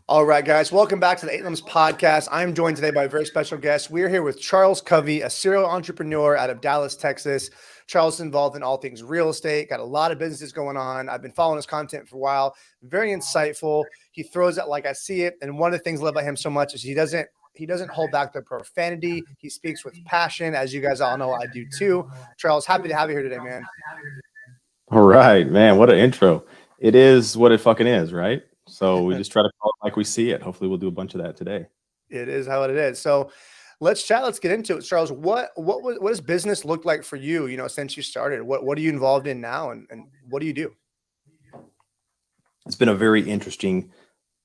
All right, guys, welcome back to the Eight Limbs Podcast. I'm joined today by a very special guest. We're here with Charles Covey, a serial entrepreneur out of Dallas, Texas. Charles is involved in all things real estate, got a lot of businesses going on. I've been following his content for a while. Very insightful. He throws it like I see it. And one of the things I love about him so much is he doesn't hold back the profanity. He speaks with passion, as you guys all know I do too. Charles, happy to have you here today, man. All right, man. What an intro. It is what it fucking is, right? So we just try to call it like we see it. Hopefully we'll do a bunch of that today. It is how it is. So let's chat. Let's get into it. Charles, what does business look like for you, since you started? What are you involved in now and what do you do? It's been a very interesting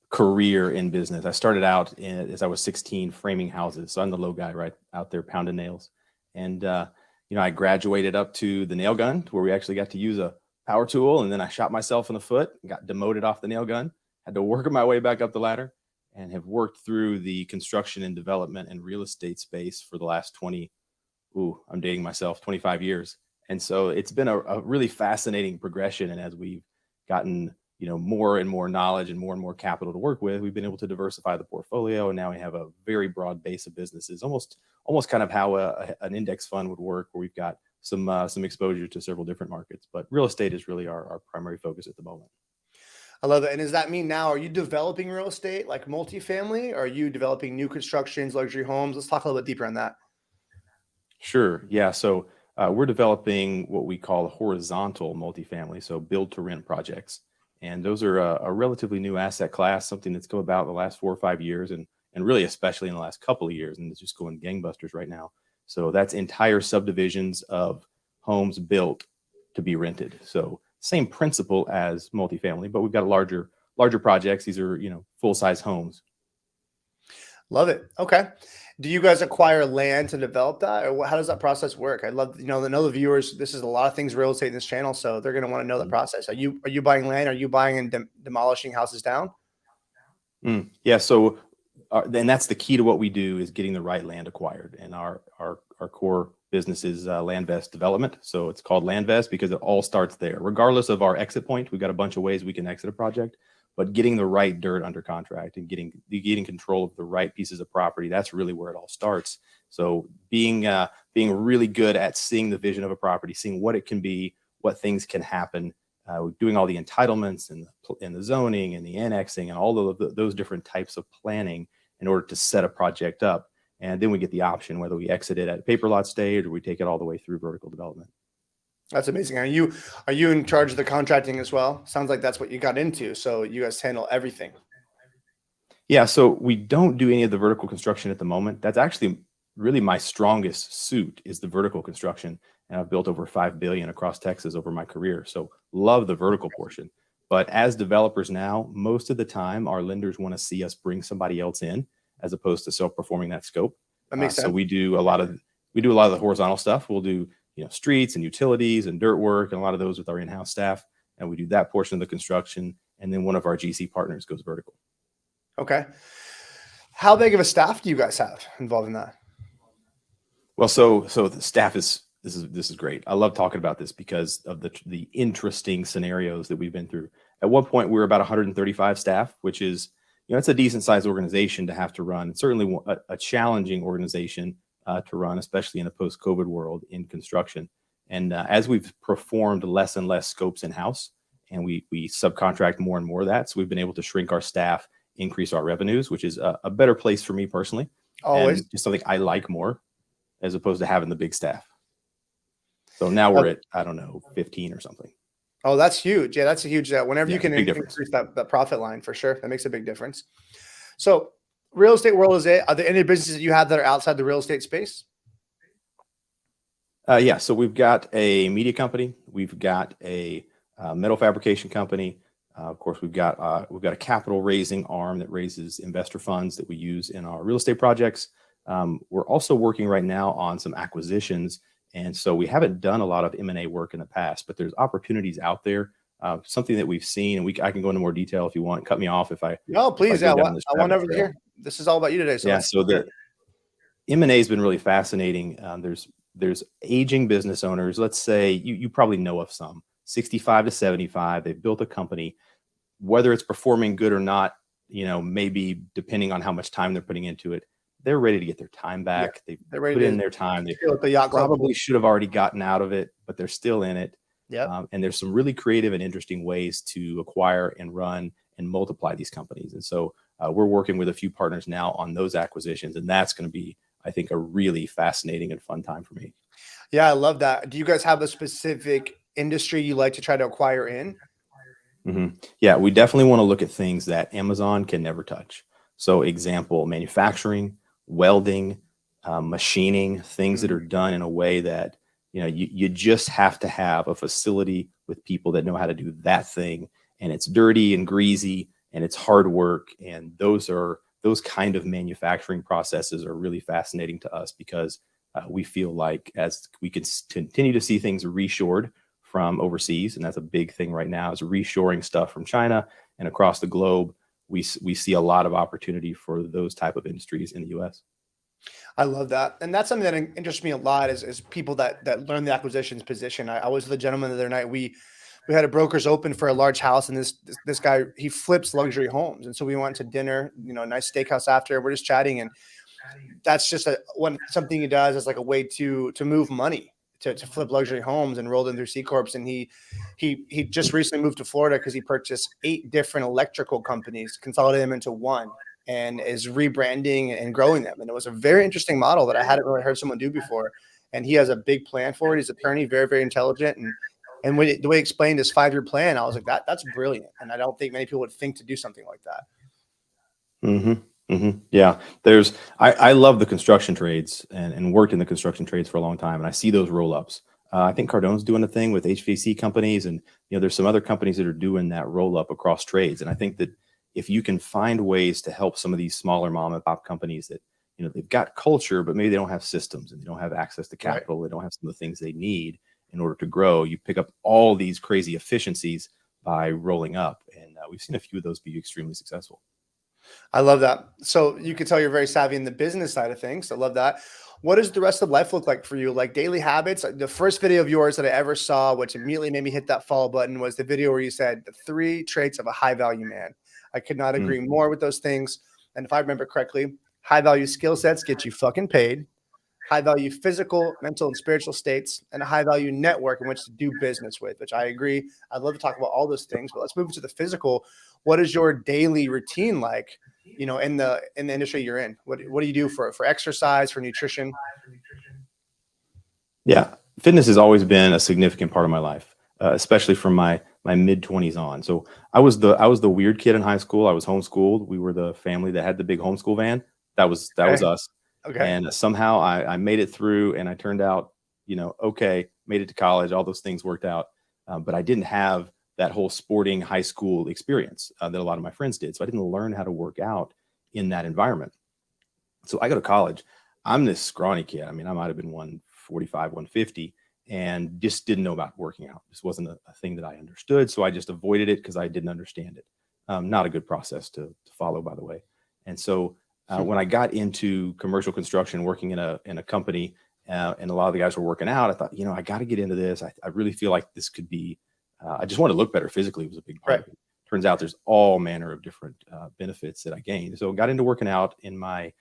career in business. I started out as I was 16 framing houses. So I'm the low guy right out there pounding nails. And, I graduated up to the nail gun to where we actually got to use a power tool. And then I shot myself in the foot and got demoted off the nail gun, had to work my way back up the ladder and have worked through the construction and development and real estate space for the last I'm dating myself, 25 years. And so it's been a really fascinating progression. And as we've gotten more and more knowledge and more capital to work with, we've been able to diversify the portfolio. And now we have a very broad base of businesses, almost kind of how an index fund would work, where we've got some exposure to several different markets. But real estate is really our primary focus at the moment. I love it. And does that mean now, are you developing real estate like multifamily? Or are you developing new constructions, luxury homes? Let's talk a little bit deeper on that. Sure. Yeah. So we're developing what we call horizontal multifamily, so build to rent projects. And those are a relatively new asset class, something that's come about in the last 4 or 5 years, and really especially in the last couple of years, and it's just going gangbusters right now. So that's entire subdivisions of homes built to be rented. So same principle as multifamily, but we've got larger projects. These are full size homes. Love it. Okay. Do you guys acquire land to develop that, or how does that process work? I'd love to know the viewers. This is a lot of things real estate in this channel, so they're going to want to know the process. Are you buying land? Are you buying and demolishing houses down? Yeah. So, and that's the key to what we do, is getting the right land acquired. And our core business is LandVest development. So it's called LandVest because it all starts there. Regardless of our exit point, we've got a bunch of ways we can exit a project. But getting the right dirt under contract and getting control of the right pieces of property, that's really where it all starts. So being really good at seeing the vision of a property, seeing what it can be, what things can happen, doing all the entitlements and the zoning and the annexing and all of those different types of planning in order to set a project up. And then we get the option whether we exit it at a paper lot stage or we take it all the way through vertical development. That's amazing. Are you in charge of the contracting as well? Sounds like that's what you got into. So you guys handle everything. Yeah. So we don't do any of the vertical construction at the moment. That's actually really my strongest suit, is the vertical construction. And I've built over 5 billion across Texas over my career. So love the vertical portion. But as developers now, most of the time our lenders want to see us bring somebody else in as opposed to self-performing that scope. That makes sense. So we do a lot of the horizontal stuff. We'll do streets and utilities and dirt work and a lot of those with our in-house staff. And we do that portion of the construction. And then one of our GC partners goes vertical. Okay. How big of a staff do you guys have involved in that? Well, so the staff this is great. I love talking about this because of the interesting scenarios that we've been through. At one point, we were about 135 staff, which is, it's a decent sized organization to have to run. It's certainly a challenging organization to run, especially in a post-COVID world in construction. And as we've performed less and less scopes in-house, and we subcontract more and more of that, so we've been able to shrink our staff, increase our revenues, which is a better place for me personally. Always. And just something I like more, as opposed to having the big staff. So now we're at, 15 or something. Oh, that's huge. Yeah, that's a huge, whenever you can difference. increase that profit line, for sure, that makes a big difference. So real estate world is it. Are there any businesses that you have that are outside the real estate space? Yeah. So we've got a media company. We've got a metal fabrication company. Of course, we've got a capital raising arm that raises investor funds that we use in our real estate projects. We're also working right now on some acquisitions. And so we haven't done a lot of M&A work in the past, but there's opportunities out there. Something that we've seen, and I can go into more detail if you want. Cut me off if I. No, please. I want over here. This is all about you today. So yeah. So the M&A has been really fascinating. There's aging business owners. Let's say you probably know of some 65 to 75. They've built a company. Whether it's performing good or not maybe depending on how much time they're putting into it, they're ready to get their time back. They They're ready put to in their time. They feel at the yacht club. probably should have already gotten out of it, but they're still in it. Yep. And there's some really creative and interesting ways to acquire and run and multiply these companies. And so we're working with a few partners now on those acquisitions, and that's going to be, I think, a really fascinating and fun time for me. Yeah, I love that. Do you guys have a specific industry you like to try to acquire in? Yeah, we definitely want to look at things that Amazon can never touch. So example, manufacturing, welding, machining, things that are done in a way that, you just have to have a facility with people that know how to do that thing. And it's dirty and greasy and it's hard work. And those kind of manufacturing processes are really fascinating to us because we feel like as we can continue to see things reshored from overseas, and that's a big thing right now, is reshoring stuff from China and across the globe. We see a lot of opportunity for those type of industries in the U.S. I love that. And that's something that interests me a lot is people that learn the acquisitions position. I was with a gentleman the other night. We had a broker's open for a large house, and this guy, he flips luxury homes. And so we went to dinner, nice steakhouse after. We're just chatting, and that's just something he does as like a way to move money, to flip luxury homes, and rolled in through C Corps. And he just recently moved to Florida because he purchased 8 different electrical companies, consolidated them into one, and is rebranding and growing them. And it was a very interesting model that I hadn't really heard someone do before. And he has a big plan for it. He's an attorney, very, very intelligent. And when the way he explained his 5-year plan, I was like, that's brilliant. And I don't think many people would think to do something like that. Yeah, I love the construction trades and worked in the construction trades for a long time. And I see those roll ups. I think Cardone's doing a thing with HVAC companies, and there's some other companies that are doing that roll up across trades. And I think that if you can find ways to help some of these smaller mom and pop companies that, they've got culture, but maybe they don't have systems and they don't have access to capital. Right. They don't have some of the things they need in order to grow. You pick up all these crazy efficiencies by rolling up. And we've seen a few of those be extremely successful. I love that. So you can tell you're very savvy in the business side of things. I love that. What does the rest of life look like for you? Like daily habits? The first video of yours that I ever saw, which immediately made me hit that follow button, was the video where you said the 3 traits of a high value man. I could not agree more with those things. And if I remember correctly, high value skill sets get you fucking paid, high value physical, mental, and spiritual states, and a high value network in which to do business with, which I agree. I'd love to talk about all those things, but let's move to the physical. What is your daily routine like, in the industry you're in? What do you do for exercise, for nutrition? Yeah, fitness has always been a significant part of my life, especially from my mid-20s on. So I was the weird kid in high school. I was homeschooled. We were the family that had the big homeschool van. That was us. Okay. And somehow I made it through, and I turned out, okay, made it to college. All those things worked out. But I didn't have that whole sporting high school experience that a lot of my friends did. So I didn't learn how to work out in that environment. So I go to college. I'm this scrawny kid. I mean, I might've been 145, 150, and just didn't know about working out. This wasn't a thing that I understood. So I just avoided it because I didn't understand it. Not a good process to follow, by the way. And so when I got into commercial construction, working in a company, and a lot of the guys were working out, I thought, I got to get into this. I really feel like this could be, I just want to look better physically was a big part of it. Turns out there's all manner of different benefits that I gained. So I got into working out in my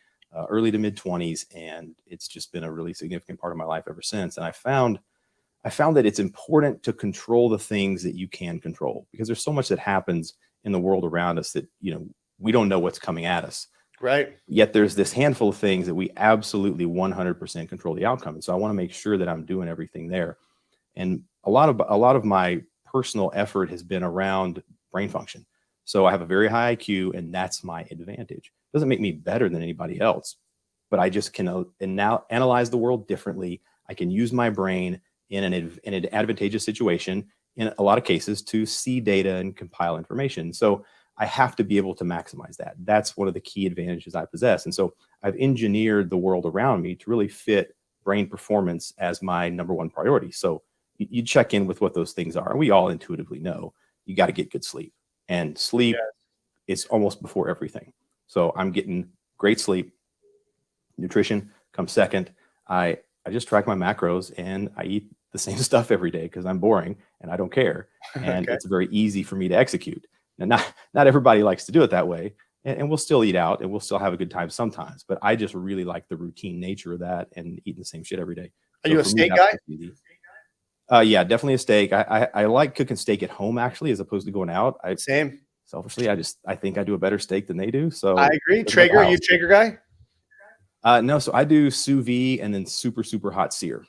early to mid 20s, and it's just been a really significant part of my life ever since. And I found that it's important to control the things that you can control, because there's so much that happens in the world around us that, we don't know what's coming at us. Right. Yet there's this handful of things that we absolutely 100% control the outcome. And so I want to make sure that I'm doing everything there. And a lot of my personal effort has been around brain function. So I have a very high IQ, and that's my advantage. It doesn't make me better than anybody else, but I just can now analyze the world differently. I can use my brain in an advantageous situation in a lot of cases to see data and compile information. So I have to be able to maximize that. That's one of the key advantages I possess. And so I've engineered the world around me to really fit brain performance as my number one priority. So you check in with what those things are. And we all intuitively know you got to get good sleep, and sleep is almost before everything. So I'm getting great sleep. Nutrition comes second. I just track my macros, and I eat the same stuff every day because I'm boring and I don't care. And it's very easy for me to execute. And not everybody likes to do it that way, and we'll still eat out and we'll still have a good time sometimes. But I just really like the routine nature of that and eating the same shit every day. Are So you a for me, steak that's guy? what's easy. Yeah, definitely a steak. I like cooking steak at home actually, as opposed to going out. Same. Selfishly, I think I do a better steak than they do. I So agree. cook 'em at the Traeger, you house. Traeger guy? No, so I do sous vide and then super hot sear.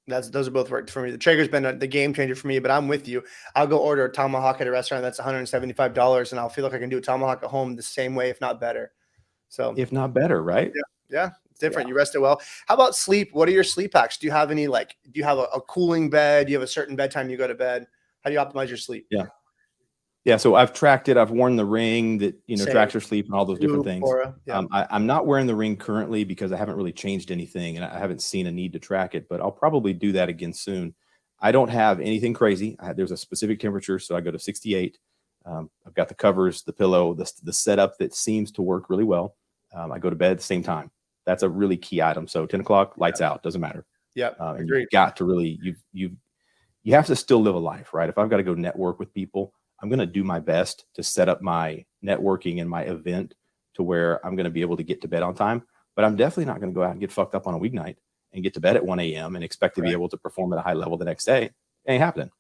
Those are both worked for me. The Traeger's been the game changer for me, but I'm with you. I'll go order a tomahawk at a restaurant that's $175, and I'll feel like I can do a tomahawk at home the same way, if not better. So If not better, right? yeah, it's different. Yeah. You rest it well. How about sleep? What are your sleep hacks? Do you have any do you have a cooling bed? Do you have a certain bedtime you go to bed? How do you optimize your sleep? Yeah. Yeah, so I've tracked it. I've worn the ring that Same. tracks your sleep and all those different things. Yeah. I'm not wearing the ring currently because I haven't really changed anything and I haven't seen a need to track it, but I'll probably do that again soon. I don't have anything crazy. There's a specific temperature, so I go to 68. I've got the covers, the pillow, the setup that seems to work really well. I go to bed at the same time. That's a really key item. So 10 o'clock, lights out, doesn't matter. Yeah, And agreed. you've got to really you have to still live a life, right? If I've got to go network with people, I'm going to do my best to set up my networking and my event to where I'm going to be able to get to bed on time. But I'm definitely not going to go out and get fucked up on a weeknight and get to bed at 1 a.m. and expect to be able to perform at a high level the next day. It ain't happening.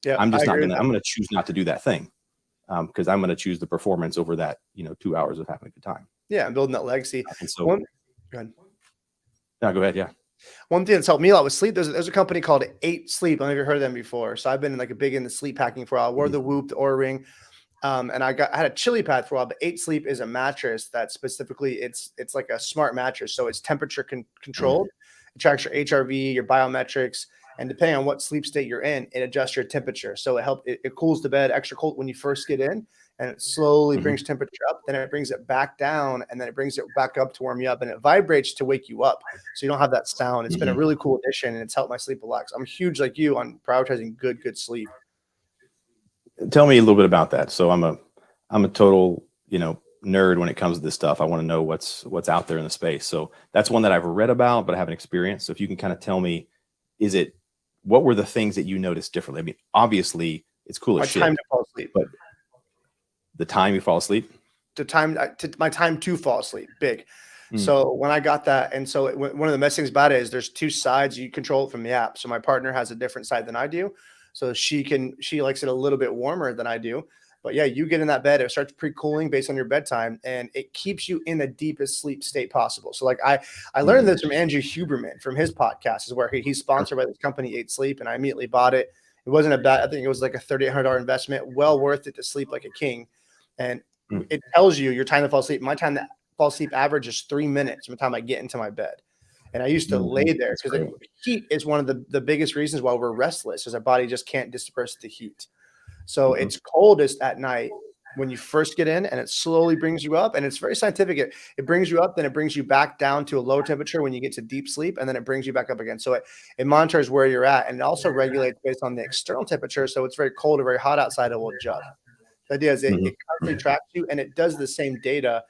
Yeah, I'm just not going to, I'm going to choose not to do that thing because I'm going to choose the performance over that, 2 hours of having a good time. Yeah, and building that legacy. And so, Go ahead. No, go ahead. Yeah. One thing that's helped me a lot with sleep, there's a company called 8 Sleep. I don't know if you've heard of them before. So I've been a big into sleep hacking for a while. I wore the Whoop, the Oura Ring. And I had a chili pad for a while, but 8 Sleep is a mattress that specifically it's like a smart mattress. So it's temperature controlled. It tracks your HRV, your biometrics, and depending on what sleep state you're in, it adjusts your temperature. So it cools the bed extra cold when you first get in, and it slowly brings temperature up. Then it brings it back down, and then it brings it back up to warm you up, and it vibrates to wake you up, so you don't have that sound. It's been a really cool addition, and it's helped my sleep a lot. I'm huge like you on prioritizing good sleep. Tell me a little bit about that. So I'm a total, nerd when it comes to this stuff. I want to know what's out there in the space. So that's one that I've read about, but I haven't experienced. So if you can kind of tell me, what were the things that you noticed differently? I mean, obviously it's cool as shit. My time to fall asleep. But the time you fall asleep? My time to fall asleep, big. So when I got that, and so one of the best things about it is there's 2 sides. You control it from the app. So my partner has a different side than I do. So she likes it a little bit warmer than I do. But yeah, you get in that bed, it starts pre-cooling based on your bedtime, and it keeps you in the deepest sleep state possible. So I learned this from Andrew Huberman from his podcast, is where he's sponsored by this company, 8 Sleep, and I immediately bought it. It wasn't I think it was like a $3,800 investment, well worth it to sleep like a king. And it tells you your time to fall asleep. My time to fall asleep average is 3 minutes from the time I get into my bed. And I used to lay there because the heat is one of the biggest reasons why we're restless, is our body just can't disperse the heat. So it's coldest at night when you first get in, and it slowly brings you up. And it's very scientific. It brings you up, then it brings you back down to a low temperature when you get to deep sleep, and then it brings you back up again. So it monitors where you're at, and it also regulates based on the external temperature. So it's very cold or very hot outside, it will adjust. The idea is it constantly tracks you, and it does the same data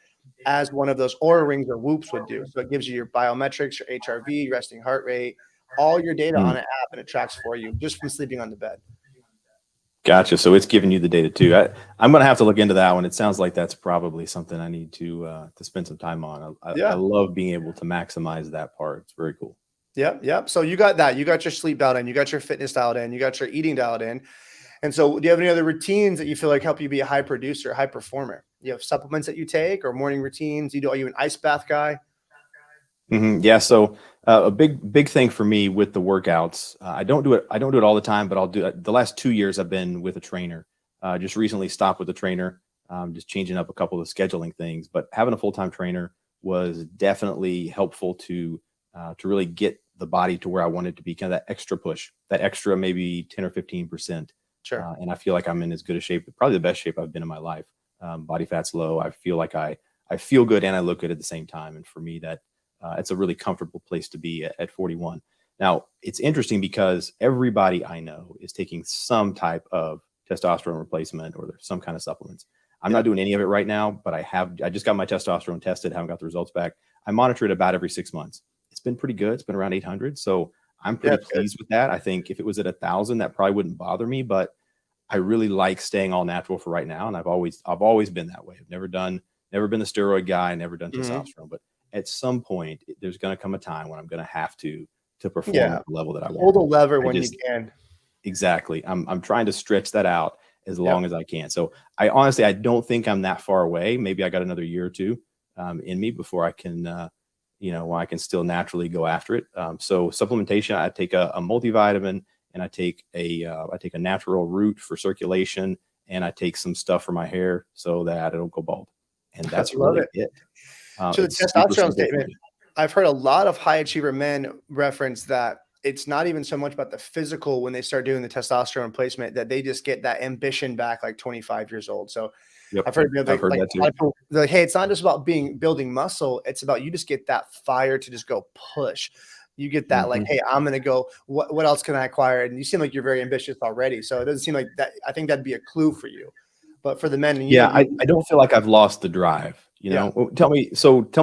as one of those Oura Rings or Whoops would do. So it gives you your biometrics, your HRV, resting heart rate, all your data on an app, and it tracks for you just from sleeping on the bed. Gotcha. So it's giving you the data too. I'm going to have to look into that one. It sounds like that's probably something I need to spend some time on. I love being able to maximize that part. It's very cool. Yep. So you got that. You got your sleep dialed in. You got your fitness dialed in. You got your eating dialed in. And so do you have any other routines that you feel like help you be a high producer, high performer? You have supplements that you take or morning routines? Are you an ice bath guy? Yeah. So a big thing for me with the workouts, I don't do it all the time, but I'll do it. The last 2 years I've been with a trainer. Just recently stopped with a trainer, just changing up a couple of scheduling things. But having a full-time trainer was definitely helpful to really get the body to where I wanted to be, kind of that extra push, that extra maybe 10 or 15%. Sure. And I feel like I'm in as good a shape, probably the best shape I've been in my life. Body fat's low. I feel like I feel good and I look good at the same time. And for me, that it's a really comfortable place to be at 41. Now, it's interesting because everybody I know is taking some type of testosterone replacement or some kind of supplements. I'm not doing any of it right now, but I just got my testosterone tested, haven't got the results back. I monitor it about every 6 months. It's been pretty good. It's been around 800. So I'm pretty pleased with that. I think if it was at 1,000, that probably wouldn't bother me, but I really like staying all natural for right now. And I've always been that way. I've never done never been the steroid guy, never done Mhm. testosterone, but at some point there's going to come a time when I'm going to have to perform Yeah. at the level that I Hold want. the lever I when you just can. Exactly. I'm trying to stretch that out as Yep. long as I can. So I honestly, I don't think I'm that far away. Maybe I got another year or two in me before I can, when I can still naturally go after it. So supplementation, I take a multivitamin, and I take a natural root for circulation, and I take some stuff for my hair so that I don't go bald. And I that's love really it. it. So the It's super testosterone simple for statement, me. I've heard a lot of high achiever men reference that it's not even so much about the physical when they start doing the testosterone replacement, that they just get that ambition back like 25 years old. So Yep. I've heard the I've other, heard like, that a lot too. of people, they're like, hey, it's not just about building muscle. It's about you just get that fire to just go push. You get that like, Mhm. hey, I'm gonna go. What else can I acquire? And you seem like you're very ambitious already. So it doesn't seem like that. I think that'd be a clue for you. But for the men and Yeah, you, I don't feel like I've lost the drive, yeah. Tell me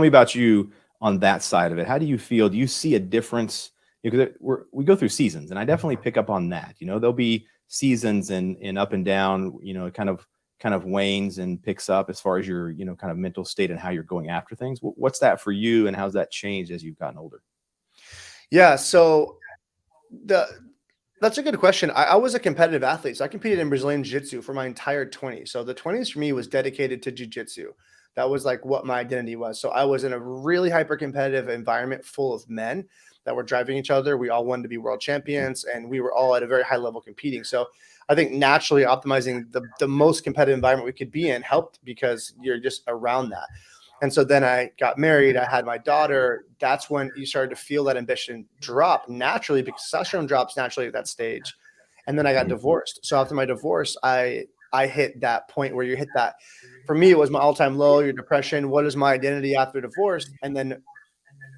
about you on that side of it. How do you feel? Do you see a difference? Because we go through seasons, and I definitely pick up on that. There'll be seasons and up and down, it kind of wanes and picks up as far as your, kind of mental state and how you're going after things. What's that for you, and how's that changed as you've gotten older? Yeah. So the that's a good question. I was a competitive athlete. So I competed in Brazilian Jiu-Jitsu for my entire 20s. So the 20s for me was dedicated to Jiu-Jitsu. That was like what my identity was. So I was in a really hyper competitive environment full of men that were driving each other. We all wanted to be world champions, and we were all at a very high level competing. So I think naturally optimizing the most competitive environment we could be in helped, because you're just around that. And so then I got married, I had my daughter. That's when you started to feel that ambition drop naturally, because testosterone drops naturally at that stage. And then I got Mhm. divorced. So after my divorce, I hit that point where you hit that. For me, it was my all-time low, your depression. What is my identity after divorce? And then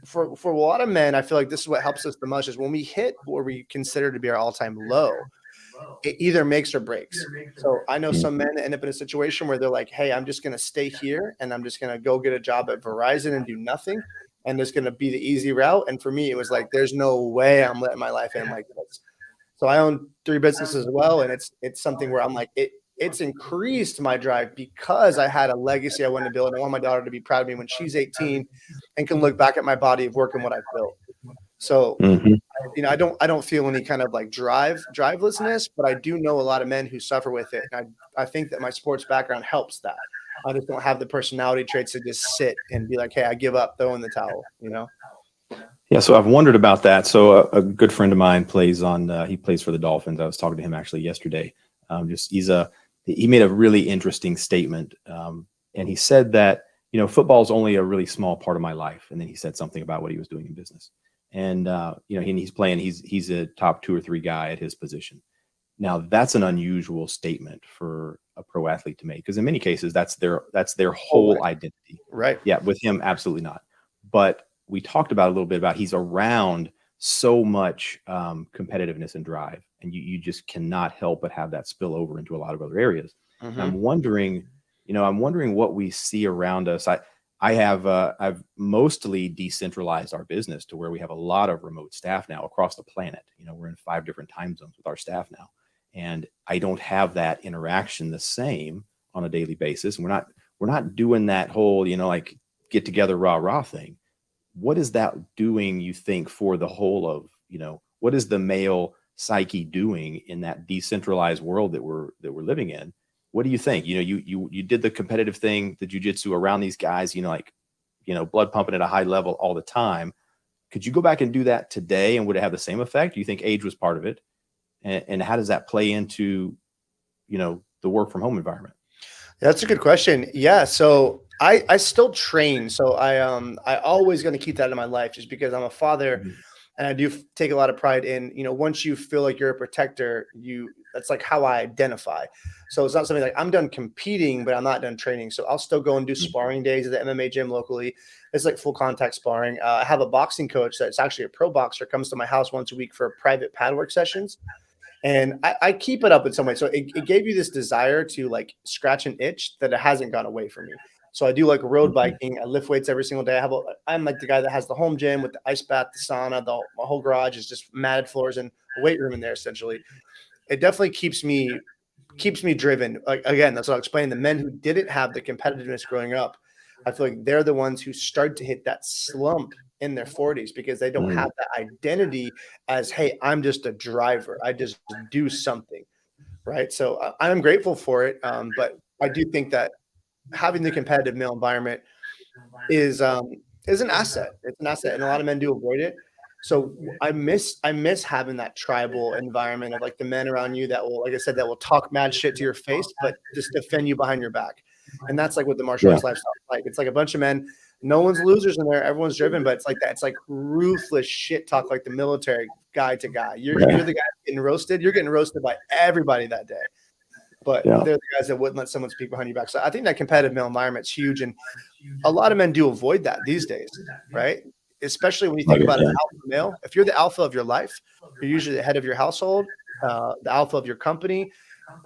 for a lot of men, I feel like this is what helps us the most, is when we hit what we consider to be our all-time low, it either makes or breaks. So I know some Mhm. men end up in a situation where they're like, hey, I'm just going to stay here and I'm just going to go get a job at Verizon and do nothing. And it's going to be the easy route. And for me, it was like, there's no way I'm letting my life end like this. So I own 3 businesses as well. And it's something where I'm like, it's increased my drive because I had a legacy I wanted to build. And I want my daughter to be proud of me when she's 18 and can look back at my body of work and what I've built. So Mhm. I don't feel any kind of like drivelessness, but I do know a lot of men who suffer with it. And I think that my sports background helps that. I just don't have the personality traits to just sit and be like, hey, I give up, throw in the towel. Yeah, so I've wondered about that. So a good friend of mine he plays for the Dolphins. I was talking to him actually yesterday. He made a really interesting statement. And he said that, football is only a really small part of my life. And then he said something about what he was doing in business. And, he's a top 2 or 3 guy at his position. Now that's an unusual statement for a pro athlete to make, because in many cases that's their Oh, whole identity. right. Yeah, with him, absolutely not. But we talked about a little bit about he's around so much competitiveness and drive, and you just cannot help but have that spill over into a lot of other areas. And Hmm. I'm wondering what we see around us. I've mostly decentralized our business to where we have a lot of remote staff now across the planet. We're in 5 different time zones with our staff now, and I don't have that interaction the same on a daily basis. And we're not doing that whole, like get together rah rah thing. What is that doing, you think, for the whole of, what is the male psyche doing in that decentralized world that we're living in? What do you think? You did the competitive thing, the jujitsu around these guys, like, blood pumping at a high level all the time. Could you go back and do that today, and would it have the same effect? Do you think age was part of it? And how does that play into, the work from home environment? That's a good question. Yeah, so I still train. So I always going to keep that in my life, just because I'm a father. Mhm. And I do take a lot of pride in, once you feel like you're a protector, that's like how I identify. So it's not something like I'm done competing, but I'm not done training. So I'll still go and do Mhm. sparring days at the MMA gym locally. It's like full contact sparring. I have a boxing coach that's actually a pro boxer, comes to my house once a week for private pad work sessions. And I keep it up in some way. So it gave you this desire to like scratch an itch that it hasn't gone away from me. So I do like road Mhm. biking. I lift weights every single day. I'm like the guy that has the home gym with the ice bath, the sauna. My whole garage is just matted floors and a weight room in there. Essentially, it definitely keeps me driven. Like again, that's what I explained. The men who didn't have the competitiveness growing up, I feel like they're the ones who start to hit that slump in their 40s because they don't have that identity as, hey, I'm just a driver. I just do something, right? So I'm grateful for it. But I do think that having the competitive male environment is an asset. It's an asset, and a lot of men do avoid it. So I miss having that tribal environment of like the men around you that will, like I said, that will talk mad shit to your face, but just defend you behind your back. And that's like what the martial Yeah. arts lifestyle is like. It's like a bunch of men. No one's losers in there. Everyone's driven, but it's like that. It's like ruthless shit talk, like the military guy to guy. You're the guy getting roasted. You're getting roasted by everybody that day. But Yeah. they're the guys that wouldn't let someone speak behind your back. So I think that competitive male environment's huge, and a lot of men do avoid that these days, right? Especially when you think about an alpha male. If you're the alpha of your life, you're usually the head of your household, the alpha of your company.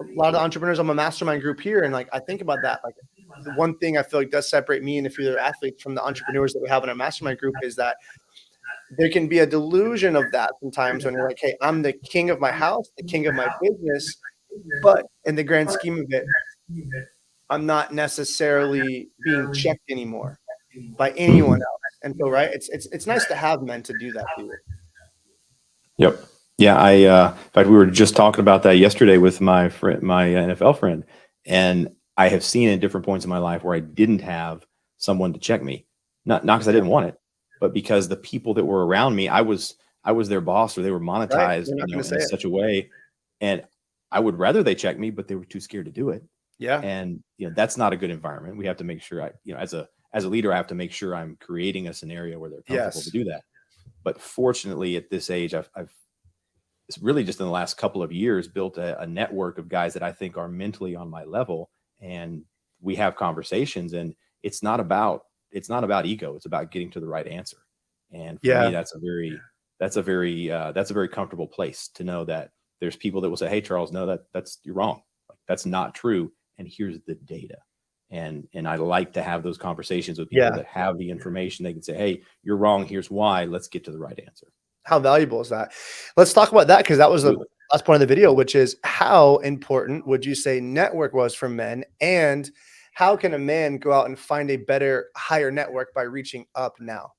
A lot of the entrepreneurs, I'm a mastermind group here, and like I think about that. Like the one thing I feel like does separate me and a few other athletes from the entrepreneurs that we have in our mastermind group is that there can be a delusion of that sometimes when you're like, hey, I'm the king of my house, the king of my business, but in the grand scheme of it, I'm not necessarily being checked anymore by anyone else. And so, right, it's nice to have men to do that for you. Yep. Yeah. In fact, we were just talking about that yesterday with my friend, my NFL friend, and I have seen at different points in my life where I didn't have someone to check me, not because I didn't want it, but because the people that were around me, I was their boss, or they were monetized, in such a way, and I would rather they check me, but they were too scared to do it. Yeah. And that's not a good environment. We have to make sure as a leader, I have to make sure I'm creating a scenario where they're comfortable to do that. But fortunately, at this age, I've it's really just in the last couple of years built a network of guys that I think are mentally on my level, and we have conversations, and it's not about ego. It's about getting to the right answer. And for me, that's a very comfortable place to know that there's people that will say, hey, Charles, no, you're wrong. Like, that's not true. And here's the data. And I like to have those conversations with people that have the information. They can say, hey, you're wrong. Here's why. Let's get to the right answer. How valuable is that? Let's talk about that, because that was the last point of the video, which is how important would you say network was for men, and how can a man go out and find a better, higher network by reaching up now?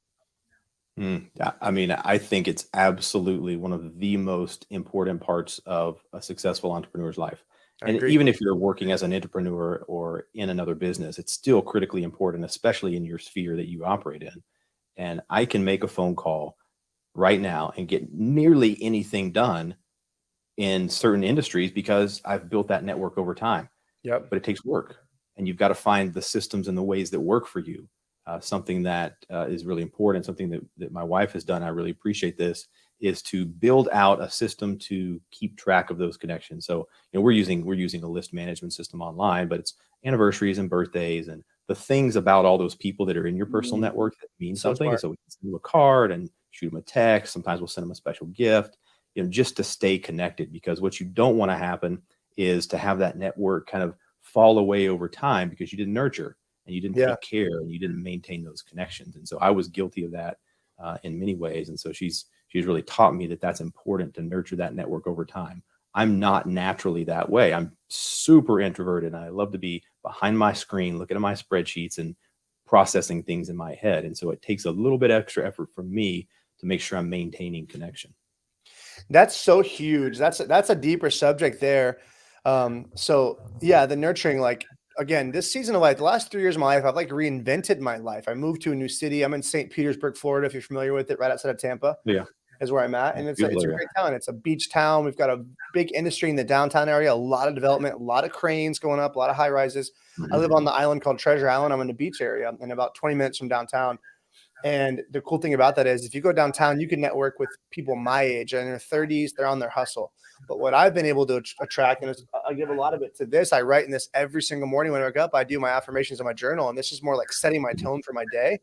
I mean, I think it's absolutely one of the most important parts of a successful entrepreneur's life. And even if you're working as an entrepreneur or in another business, it's still critically important, especially in your sphere that you operate in. And I can make a phone call right now and get nearly anything done in certain industries because I've built that network over time. Yep. But it takes work, and you've got to find the systems and the ways that work for you. Something that is really important, something that my wife has done, I really appreciate this, is to build out a system to keep track of those connections. So, we're using a list management system online, but it's anniversaries and birthdays and the things about all those people that are in your personal network that mean something. And so we can send them a card and shoot them a text. Sometimes we'll send them a special gift, just to stay connected, because what you don't want to happen is to have that network kind of fall away over time because you didn't nurture and you didn't take care and you didn't maintain those connections. And so I was guilty of that in many ways. And so she's really taught me that that's important, to nurture that network over time. I'm not naturally that way. I'm super introverted, and I love to be behind my screen, looking at my spreadsheets and processing things in my head. And so it takes a little bit extra effort from me to make sure I'm maintaining connection. That's so huge. That's a deeper subject there. So yeah, the nurturing, like, again, this season of life, the last 3 years of my life, I've like reinvented my life. I moved to a new city. I'm in St. Petersburg, Florida, if you're familiar with it, right outside of Tampa. Yeah. Is where I'm at. And it's a great town. It's a beach town. We've got a big industry in the downtown area, a lot of development, a lot of cranes going up, a lot of high rises. I live on the island called Treasure Island. I'm in the beach area and about 20 minutes from downtown. And the cool thing about that is if you go downtown, you can network with people my age and in their 30s, they're on their hustle. But what I've been able to attract, and I give a lot of it to this, I write in this every single morning when I wake up, I do my affirmations in my journal. And this is more like setting my tone for my day.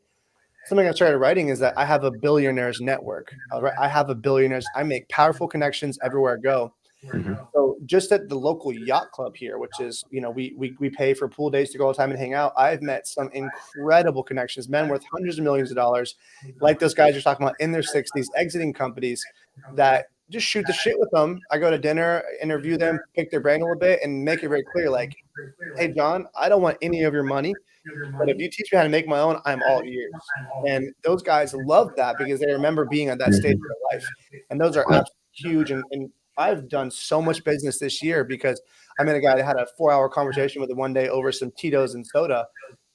Something I started writing is that I have a billionaires network. I have a billionaires. I make powerful connections everywhere I go. So just at the local yacht club here, which is, we pay for pool days to go all the time and hang out. I've met some incredible connections, men worth hundreds of millions of dollars, like those guys you're talking about in their 60s, exiting companies that just shoot the shit with them. I go to dinner, interview them, pick their brain a little bit, and make it very clear, like, hey, John, I don't want any of your money. But if you teach me how to make my own, I'm all ears. And those guys love that because they remember being at that stage of their life. And those are Yep. absolutely huge. And I've done so much business this year because I met a guy that had a 4-hour conversation with him one day over some Tito's and soda.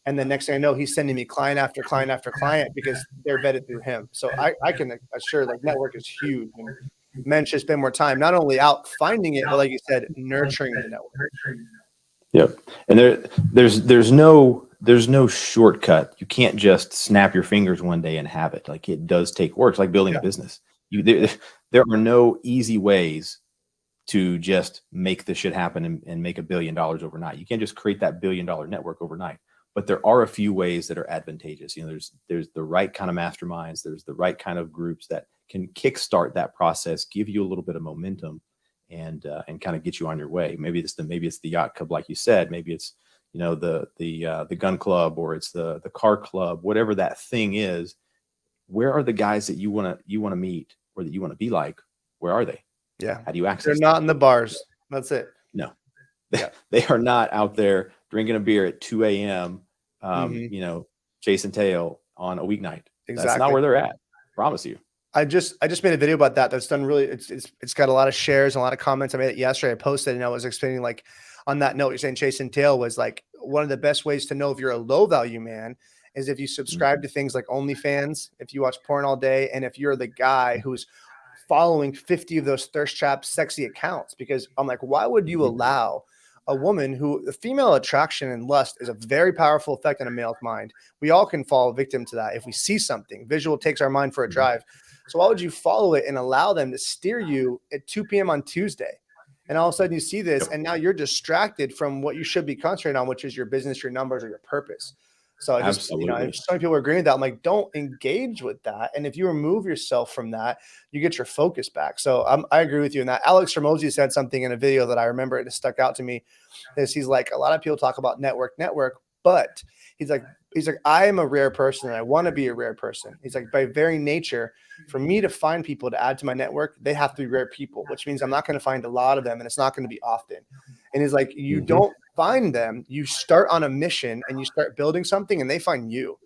And the next thing I know, he's sending me client after client after client because they're vetted through him. So I can assure like network is huge. And men should spend more time, not only out finding it, but like you said, nurturing the network. Yep. And there's no shortcut. You can't just snap your fingers one day and have it. Like it does take work. It's like building a business. There are no easy ways to just make this shit happen and make $1 billion overnight. You can't just create that $1 billion network overnight. But there are a few ways that are advantageous. There's the right kind of masterminds. There's the right kind of groups that can kickstart that process, give you a little bit of momentum, and kind of get you on your way. Maybe it's the yacht club, like you said. Maybe it's the gun club, or it's the car club. Whatever that thing is, where are the guys that you want to meet, or that you want to be like? Where are they? Yeah. How do you access They're them? not in the bars. That's it. No. Yeah. They are not out there drinking a beer at 2 a.m. Chasing tail on a weeknight. Exactly. That's not where they're at. Promise you. I just made a video about that. That's done really. It's got a lot of shares and a lot of comments. I made it yesterday. I posted and I was explaining, like, on that note, you're saying chasing tail was like one of the best ways to know if you're a low value man is if you subscribe to things like OnlyFans, if you watch porn all day, and if you're the guy who's following 50 of those thirst trap sexy accounts. Because I'm like, why would you allow a woman who the female attraction and lust is a very powerful effect on a male's mind? We all can fall victim to that. If we see something, visual takes our mind for a drive. So why would you follow it and allow them to steer you at 2 p.m. on Tuesday? And all of a sudden you see this, and now you're distracted from what you should be concentrating on, which is your business, your numbers, or your purpose. So I just, and so many people are agreeing with that. I'm like, don't engage with that. And if you remove yourself from that, you get your focus back. So I agree with you in that. Alex Ramosi said something in a video that I remember, it stuck out to me, is he's like, a lot of people talk about network, but he's like, I am a rare person and I want to be a rare person. He's like, by very nature, for me to find people to add to my network, they have to be rare people, which means I'm not going to find a lot of them, and it's not going to be often. And he's like, you don't find them, you start on a mission and you start building something and they find you.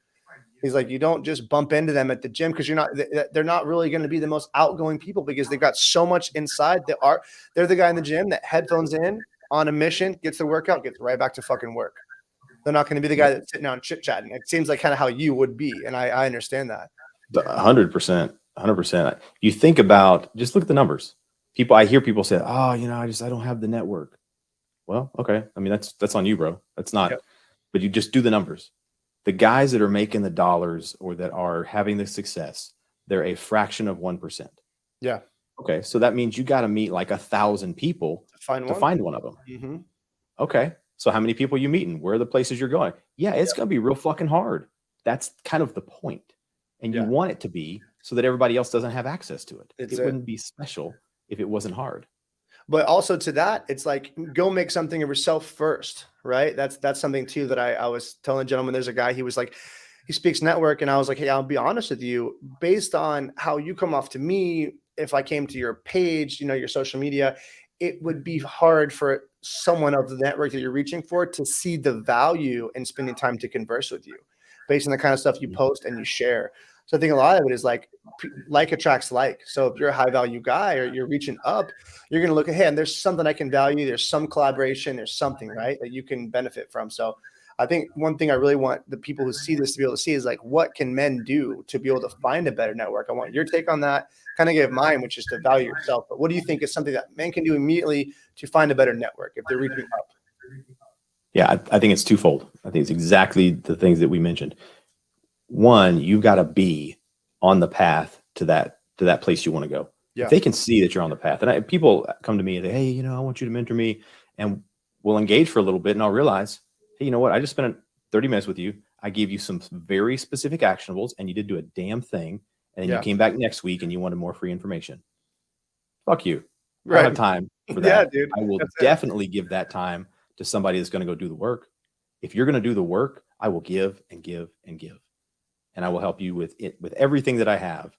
He's like, you don't just bump into them at the gym because they're not really going to be the most outgoing people because they've got so much inside. They're the guy in the gym that headphones in on a mission, gets the workout, gets right back to fucking work. They're not going to be the guy that's sitting down chit chatting. It seems like kind of how you would be. And I understand that. 100%. 100%. You think about, just look at the numbers. I hear people say, oh, I don't have the network. Well, okay. I mean, that's on you, bro. That's not, but you just do the numbers. The guys that are making the dollars or that are having the success, they're a fraction of 1%. Yeah. Okay. So that means you got to meet like 1,000 people to find one of them. Mm-hmm. Okay. So how many people are you meeting? Where are the places you're going? Yeah, it's going to be real fucking hard. That's kind of the point. And you want it to be so that everybody else doesn't have access to it. It wouldn't be special if it wasn't hard. But also to that, it's like, go make something of yourself first, right? That's something too that I was telling a gentleman. There's a guy, he was like, he speaks network, and I was like, hey, I'll be honest with you, based on how you come off to me, if I came to your page, your social media, it would be hard for someone of the network that you're reaching for to see the value in spending time to converse with you based on the kind of stuff you post and you share. So I think a lot of it is like attracts like. So if you're a high value guy or you're reaching up, you're going to look at, hey, and there's something I can value. There's some collaboration. There's something, right, that you can benefit from. So I think one thing I really want the people who see this to be able to see is like, what can men do to be able to find a better network? I want your take on that. Kind of give mine, which is to value yourself. But what do you think is something that men can do immediately to find a better network if they're reaching up? Yeah, I think it's twofold. I think it's exactly the things that we mentioned. One, you've got to be on the path to that place you want to go. Yeah. If they can see that you're on the path, and people come to me and say, hey, I want you to mentor me, and we'll engage for a little bit, and I'll realize, hey, you know what? I just spent 30 minutes with you. I gave you some very specific actionables, and you did do a damn thing. And then you came back next week and you wanted more free information. Fuck you. I don't have time for that. Yeah, dude. I will definitely give that time to somebody that's going to go do the work. If you're going to do the work, I will give and give and give. And I will help you with it, with everything that I have,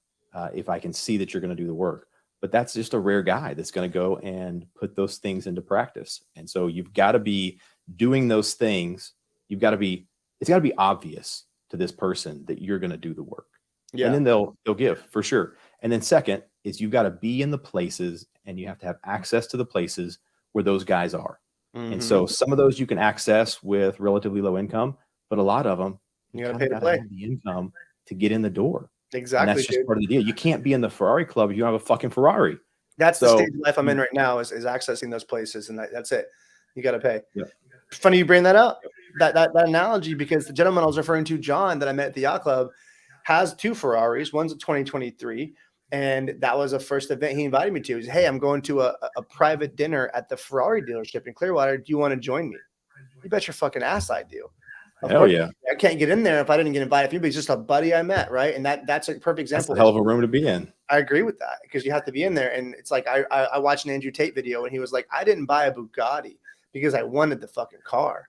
if I can see that you're going to do the work. But that's just a rare guy that's going to go and put those things into practice. And so you've got to be doing those things. You've got to be it's got to be obvious to this person that you're going to do the work. Yeah. And then they'll give for sure. And then second is you've got to be in the places and you have to have access to the places where those guys are. And so some of those you can access with relatively low income, but a lot of them you gotta pay to play. have the income to get in the door. Exactly. And that's just part of the deal. You can't be in the Ferrari club if you don't have a fucking Ferrari. That's the stage of life I'm in right now is accessing those places, and that's it. You got to pay. Yeah. Funny you bring that up, that analogy, because the gentleman I was referring to, John, that I met at the yacht club, has 2 Ferraris. One's a 2023, and that was the first event he invited me to. He said, "Hey, I'm going to a private dinner at the Ferrari dealership in Clearwater. Do you want to join me?" You bet your fucking ass I do. Hell yeah. I can't get in there if I didn't get invited. If anybody's just a buddy I met, right? And that's a perfect example. That's a hell of a room to be in. I agree with that, because you have to be in there. And it's like I watched an Andrew Tate video, and he was like, I didn't buy a Bugatti because I wanted the fucking car.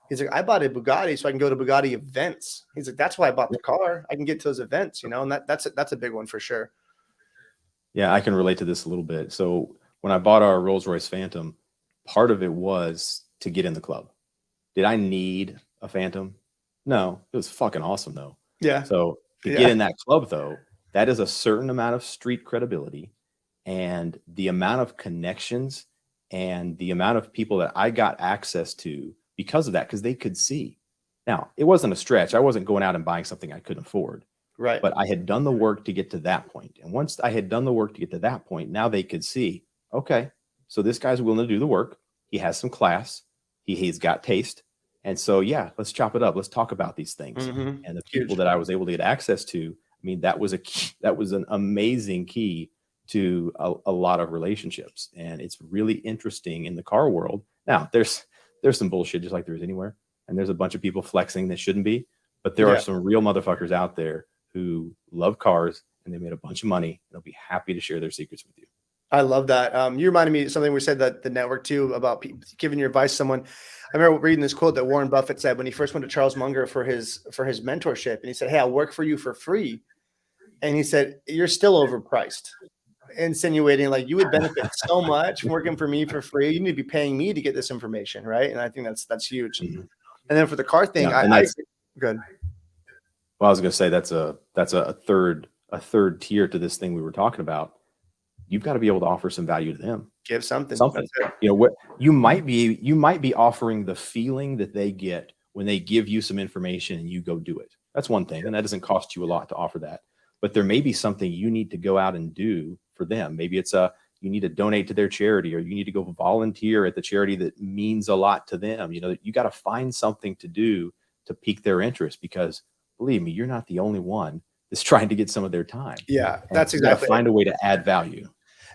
He's like, I bought a Bugatti so I can go to Bugatti events. He's like, that's why I bought the car. I can get to those events, you know, and that's a big one for sure. Yeah, I can relate to this a little bit. So when I bought our Rolls-Royce Phantom, part of it was to get in the club. Did I need a Phantom? No, it was fucking awesome though. Yeah. So to get in that club though, that is a certain amount of street credibility, and the amount of connections and the amount of people that I got access to because of that, because they could see. Now, it wasn't a stretch. I wasn't going out and buying something I couldn't afford. Right. But I had done the work to get to that point. And once I had done the work to get to that point, now they could see, okay, so this guy's willing to do the work. He has some class. He's got taste. And so, yeah, let's chop it up. Let's talk about these things. And the people that I was able to get access to, I mean, that was an amazing key to a lot of relationships. And it's really interesting in the car world. Now, there's some bullshit just like there is anywhere. And there's a bunch of people flexing that shouldn't be. But there are some real motherfuckers out there who love cars, and they made a bunch of money. They'll be happy to share their secrets with you. I love that. You reminded me of something we said that the network too, about giving your advice to someone. I remember reading this quote that Warren Buffett said when he first went to Charles Munger for his mentorship. And he said, "Hey, I'll work for you for free." And he said, "You're still overpriced," insinuating like you would benefit so much from working for me for free. You need to be paying me to get this information. Right. And I think that's huge. And then for the car thing, good. Well, I was going to say that's a third tier to this thing we were talking about. You've got to be able to offer some value to them. Give something. You know what you might be offering the feeling that they get when they give you some information and you go do it. That's one thing, and that doesn't cost you a lot to offer that. But there may be something you need to go out and do for them. Maybe it's you need to donate to their charity, or you need to go volunteer at the charity that means a lot to them. You know, you got to find something to do to pique their interest, because believe me, you're not the only one that's trying to get some of their time. Yeah, that's exactly. Find a way to add value.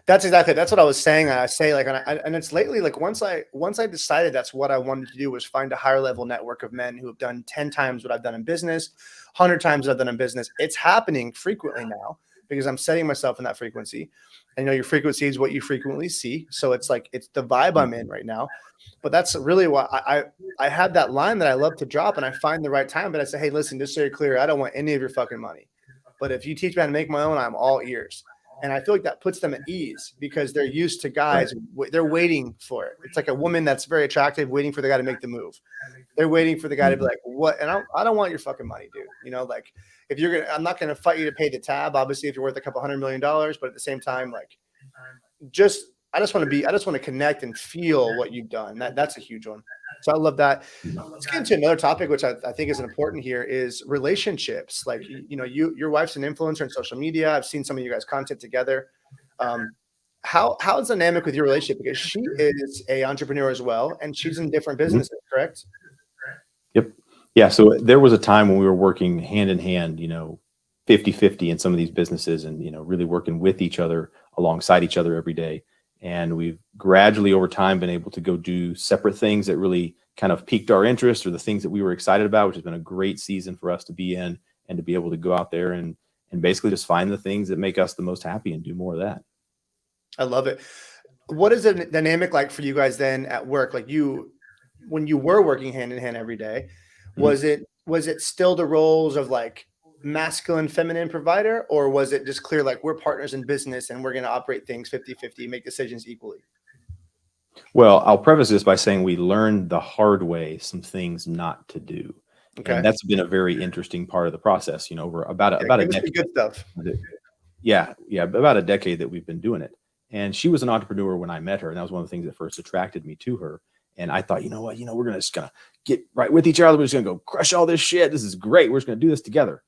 That's what I was saying. I say like, and it's lately, like once I decided that's what I wanted to do, was find a higher level network of men who have done 10 times what I've done in business, 100 times what I've done in business. It's happening frequently now because I'm setting myself in that frequency. And, you know, your frequency is what you frequently see. So it's like, it's the vibe I'm in right now. But that's really why I have that line that I love to drop, and I find the right time. But I say, hey, listen, just so you're clear, I don't want any of your fucking money. But if you teach me how to make my own, I'm all ears. And I feel like that puts them at ease, because they're used to guys. They're waiting for it. It's like a woman that's very attractive, waiting for the guy to make the move. They're waiting for the guy to be like, what? And I don't want your fucking money, dude. You know, like if you're going to, I'm not going to fight you to pay the tab. Obviously, if you're worth a couple $100 million, but at the same time, like I just want to connect and feel what you've done. That's a huge one. So I love that. Let's get into another topic, which I think is important here, is relationships. Like, you know, your wife's an influencer on social media. I've seen some of you guys' content together. How's the dynamic with your relationship? Because she is a entrepreneur as well, and she's in different businesses, correct? Yep. Yeah. So there was a time when we were working hand in hand, you know, 50-50 in some of these businesses, and, you know, really working with each other, alongside each other every day. And we've gradually over time been able to go do separate things that really kind of piqued our interest, or the things that we were excited about, which has been a great season for us to be in, and to be able to go out there and basically just find the things that make us the most happy and do more of that. I love it. What is the dynamic like for you guys then at work? Like when you were working hand in hand every day, was it still the roles of like masculine, feminine provider, or was it just clear like we're partners in business and we're going to operate things 50-50, make decisions equally? Well, I'll preface this by saying we learned the hard way some things not to do. Okay. And that's been a very interesting part of the process. We're about Yeah, a give us the decade. good stuff. Yeah, about a decade that we've been doing it. And she was an entrepreneur when I met her, and that was one of the things that first attracted me to her. And I thought, you know what, we're gonna get right with each other. We're just gonna go crush all this shit. This is great. We're just gonna do this together.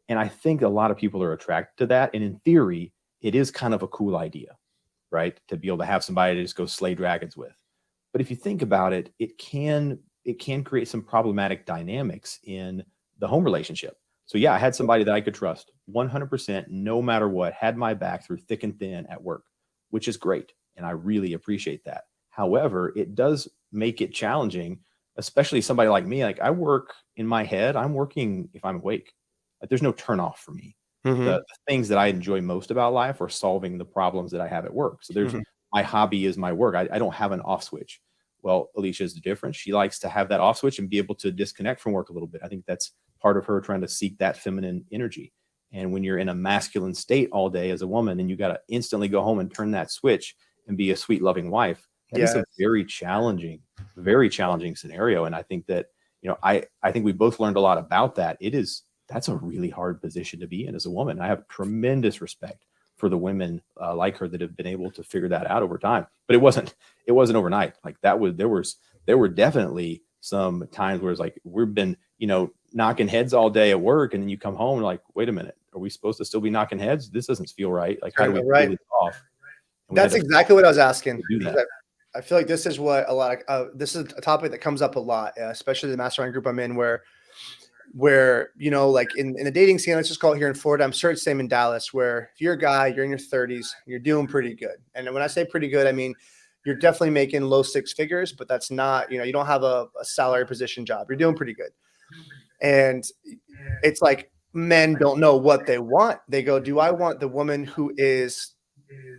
And I think a lot of people are attracted to that. And in theory, it is kind of a cool idea, right? To be able to have somebody to just go slay dragons with. But if you think about it, it can create some problematic dynamics in the home relationship. So yeah, I had somebody that I could trust 100%, no matter what, had my back through thick and thin at work, which is great. And I really appreciate that. However, it does make it challenging, especially somebody like me. Like I work in my head, I'm working if I'm awake. Like there's no turn off for me. The things that I enjoy most about life are solving the problems that I have at work. So there's my hobby is my work. I don't have an off switch. Well, Alicia is different. She likes to have that off switch and be able to disconnect from work a little bit. I think that's part of her trying to seek that feminine energy. And when you're in a masculine state all day as a woman, and you got to instantly go home and turn that switch and be a sweet, loving wife, that is a very challenging scenario. And I think that, I think we both learned a lot about that. That's a really hard position to be in as a woman. I have tremendous respect for the women like her that have been able to figure that out over time. But it wasn't overnight. Like there were definitely some times where it's like we've been, knocking heads all day at work, and then you come home and like, wait a minute, are we supposed to still be knocking heads? This doesn't feel right. Like, how do we pull this off? That's exactly what I was asking. Do I feel like this is what a lot of this is a topic that comes up a lot, especially the mastermind group I'm in, where like in the dating scene, let's just call it here in Florida. I'm sure it's same in Dallas, where if you're a guy, you're in your 30s, you're doing pretty good. And when I say pretty good, I mean you're definitely making low six figures, but that's not, you don't have a salary position job. You're doing pretty good. And it's like men don't know what they want. They go, do I want the woman who is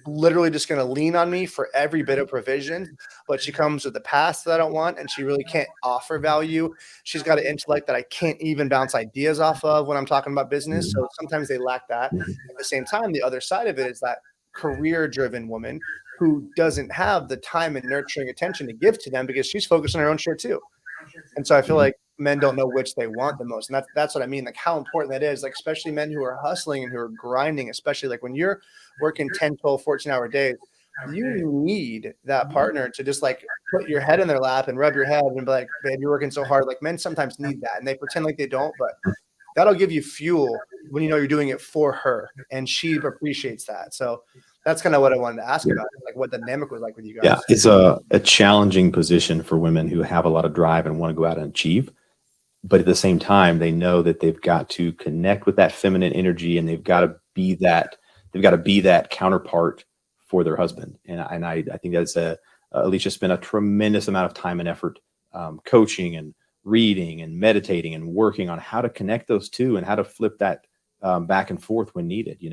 literally just going to lean on me for every bit of provision, but she comes with the past that I don't want, and she really can't offer value. She's got an intellect that I can't even bounce ideas off of when I'm talking about business. So sometimes they lack that. At the same time, the other side of it is that career-driven woman who doesn't have the time and nurturing attention to give to them because she's focused on her own shit too. And so I feel like men don't know which they want the most. And that's what I mean. Like how important that is, like, especially men who are hustling and who are grinding, especially like when you're working 10, 12, 14-hour days, you need that partner to just like put your head in their lap and rub your head and be like, babe, you're working so hard. Like men sometimes need that, and they pretend like they don't, but that'll give you fuel when you know you're doing it for her, and she appreciates that. So that's kind of what I wanted to ask about, like what the dynamic was like with you guys. Yeah, it's a challenging position for women who have a lot of drive and want to go out and achieve. But at the same time, they know that they've got to connect with that feminine energy, and they've got to be that counterpart for their husband. And I think that's Alicia spent a tremendous amount of time and effort coaching and reading and meditating and working on how to connect those two and how to flip that back and forth when needed.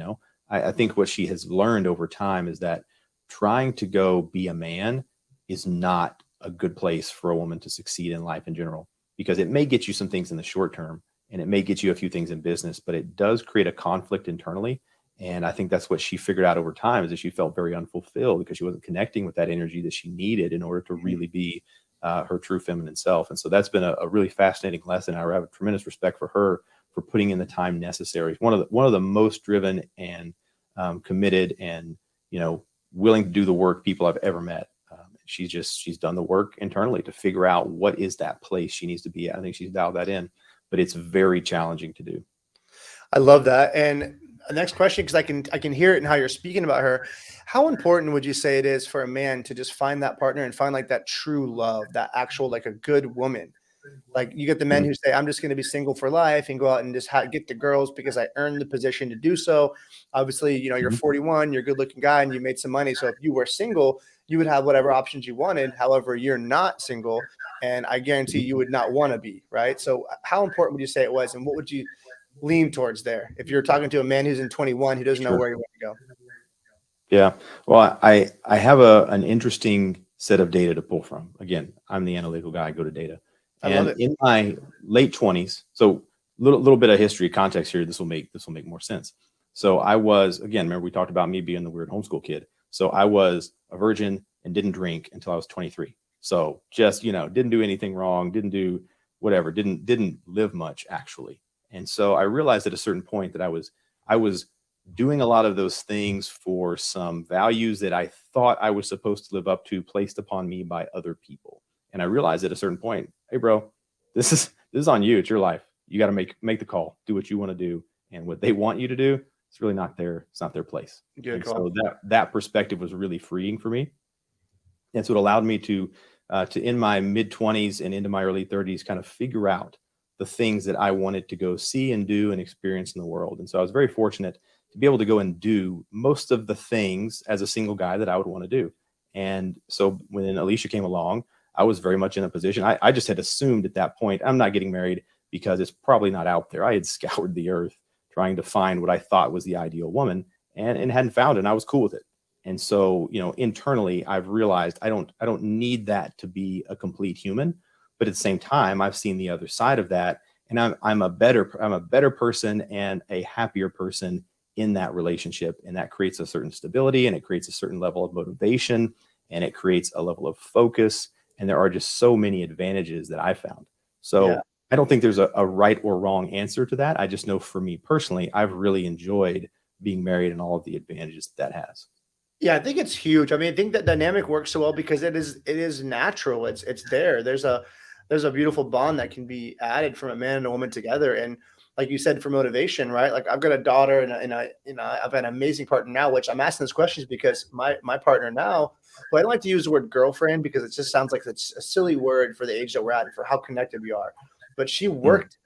I think what she has learned over time is that trying to go be a man is not a good place for a woman to succeed in life in general, because it may get you some things in the short term and it may get you a few things in business, but it does create a conflict internally. And I think that's what she figured out over time, is that she felt very unfulfilled because she wasn't connecting with that energy that she needed in order to really be her true feminine self. And so that's been a really fascinating lesson. I have a tremendous respect for her for putting in the time necessary. One of the most driven and committed and willing to do the work people I've ever met. She's done the work internally to figure out what is that place she needs to be at. I think she's dialed that in, but it's very challenging to do. I love that. And the next question, because I can hear it in how you're speaking about her. How important would you say it is for a man to just find that partner and find like that true love, that actual, like a good woman? Like you get the men who say, I'm just going to be single for life and go out and just get the girls because I earned the position to do so. Obviously, you're 41, you're a good looking guy and you made some money. So if you were single, you would have whatever options you wanted. However, you're not single, and I guarantee you would not want to be, right? So how important would you say it was, and what would you lean towards there if you're talking to a man who's in 21 who doesn't know where you want to go? Yeah. Well, I have an interesting set of data to pull from. Again, I'm the analytical guy. I go to data. And in my late 20s, so little bit of history context here, this will make more sense. So I was, again, remember we talked about me being the weird homeschool kid. So I was a virgin and didn't drink until I was 23. So just, didn't do anything wrong, didn't do whatever, didn't live much actually. And so I realized at a certain point that I was doing a lot of those things for some values that I thought I was supposed to live up to, placed upon me by other people. And I realized at a certain point, hey bro, this is on you. It's your life. You got to make the call, do what you want to do. And what they want you to do, it's really it's not their place. Good And call. so that perspective was really freeing for me. And so it allowed me to in my mid-20s and into my early 30s, kind of figure out the things that I wanted to go see and do and experience in the world. And so I was very fortunate to be able to go and do most of the things as a single guy that I would want to do. And so when Alicia came along, I was very much in a position. I just had assumed at that point, I'm not getting married because it's probably not out there. I had scoured the earth trying to find what I thought was the ideal woman and hadn't found it. And I was cool with it. And so, internally, I've realized I don't need that to be a complete human. But at the same time, I've seen the other side of that, and I'm a better person and a happier person in that relationship, and that creates a certain stability, and it creates a certain level of motivation, and it creates a level of focus. And there are just so many advantages that I found. So Yeah. I don't think there's a right or wrong answer to that. I just know for me personally, I've really enjoyed being married and all of the advantages that has. Yeah, I think it's huge. I mean, I think that dynamic works so well because it is natural. It's there. There's a beautiful bond that can be added from a man and a woman together. And like you said, for motivation, right? Like I've got a daughter and I've an amazing partner now, which I'm asking those questions because my partner now, who I don't like to use the word girlfriend because it just sounds like it's a silly word for the age that we're at and for how connected we are. But she Mm. worked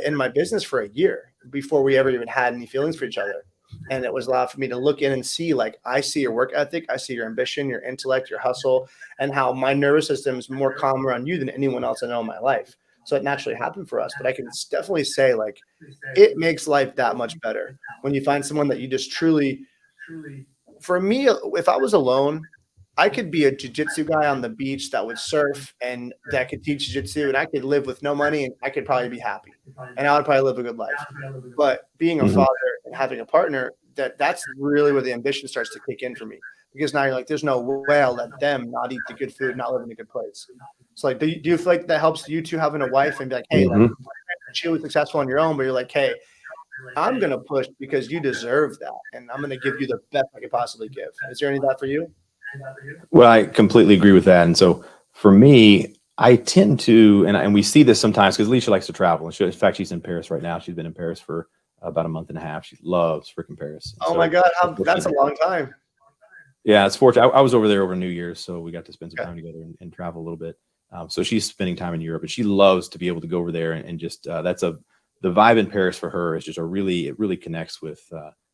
in my business for a year before we ever even had any feelings for each other. And it was allowed for me to look in and see, like, I see your work ethic, I see your ambition, your intellect, your hustle, and how my nervous system is more calm around you than anyone else I know in my life. So it naturally happened for us. But I can definitely say, like, it makes life that much better when you find someone that you just truly, for me, if I was alone, I could be a jujitsu guy on the beach that would surf and that could teach jujitsu, and I could live with no money and I could probably be happy and I would probably live a good life. But being a Mhm. father and having a partner, that's really where the ambition starts to kick in for me. Because now you're like, there's no way I'll let them not eat the good food, not live in a good place. So like, do you feel like that helps you two having a wife and be like, hey, like Mhm. she was successful on your own, but you're like, hey, I'm gonna push because you deserve that, and I'm gonna give you the best I could possibly give. Is there any of that for you? Well, I completely agree with that. And so for me, I tend to, and we see this sometimes because Alicia likes to travel. And in fact, she's in Paris right now. She's been in Paris for about a month and a half. She loves freaking Paris. And Oh my so God, that's a unfortunately, long time. yeah, it's fortunate. I was over there over New Year's, so we got to spend some Okay. time together and travel a little bit. So she's spending time in Europe, and she loves to be able to go over there and just the vibe in Paris for her is just it really connects with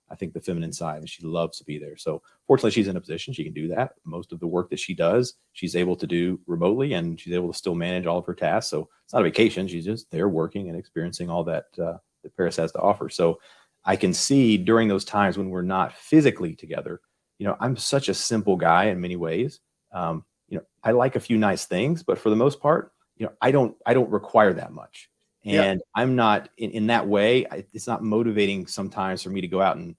I think the feminine side, and she loves to be there. So fortunately, she's in a position she can do that. Most of the work that she does, she's able to do remotely, and she's able to still manage all of her tasks. So it's not a vacation; she's just there working and experiencing all that that Paris has to offer. So I can see during those times when we're not physically together, I'm such a simple guy in many ways. I like a few nice things, but for the most part, I don't require that much. Yeah. And I'm not in that way. It's not motivating sometimes for me to go out and,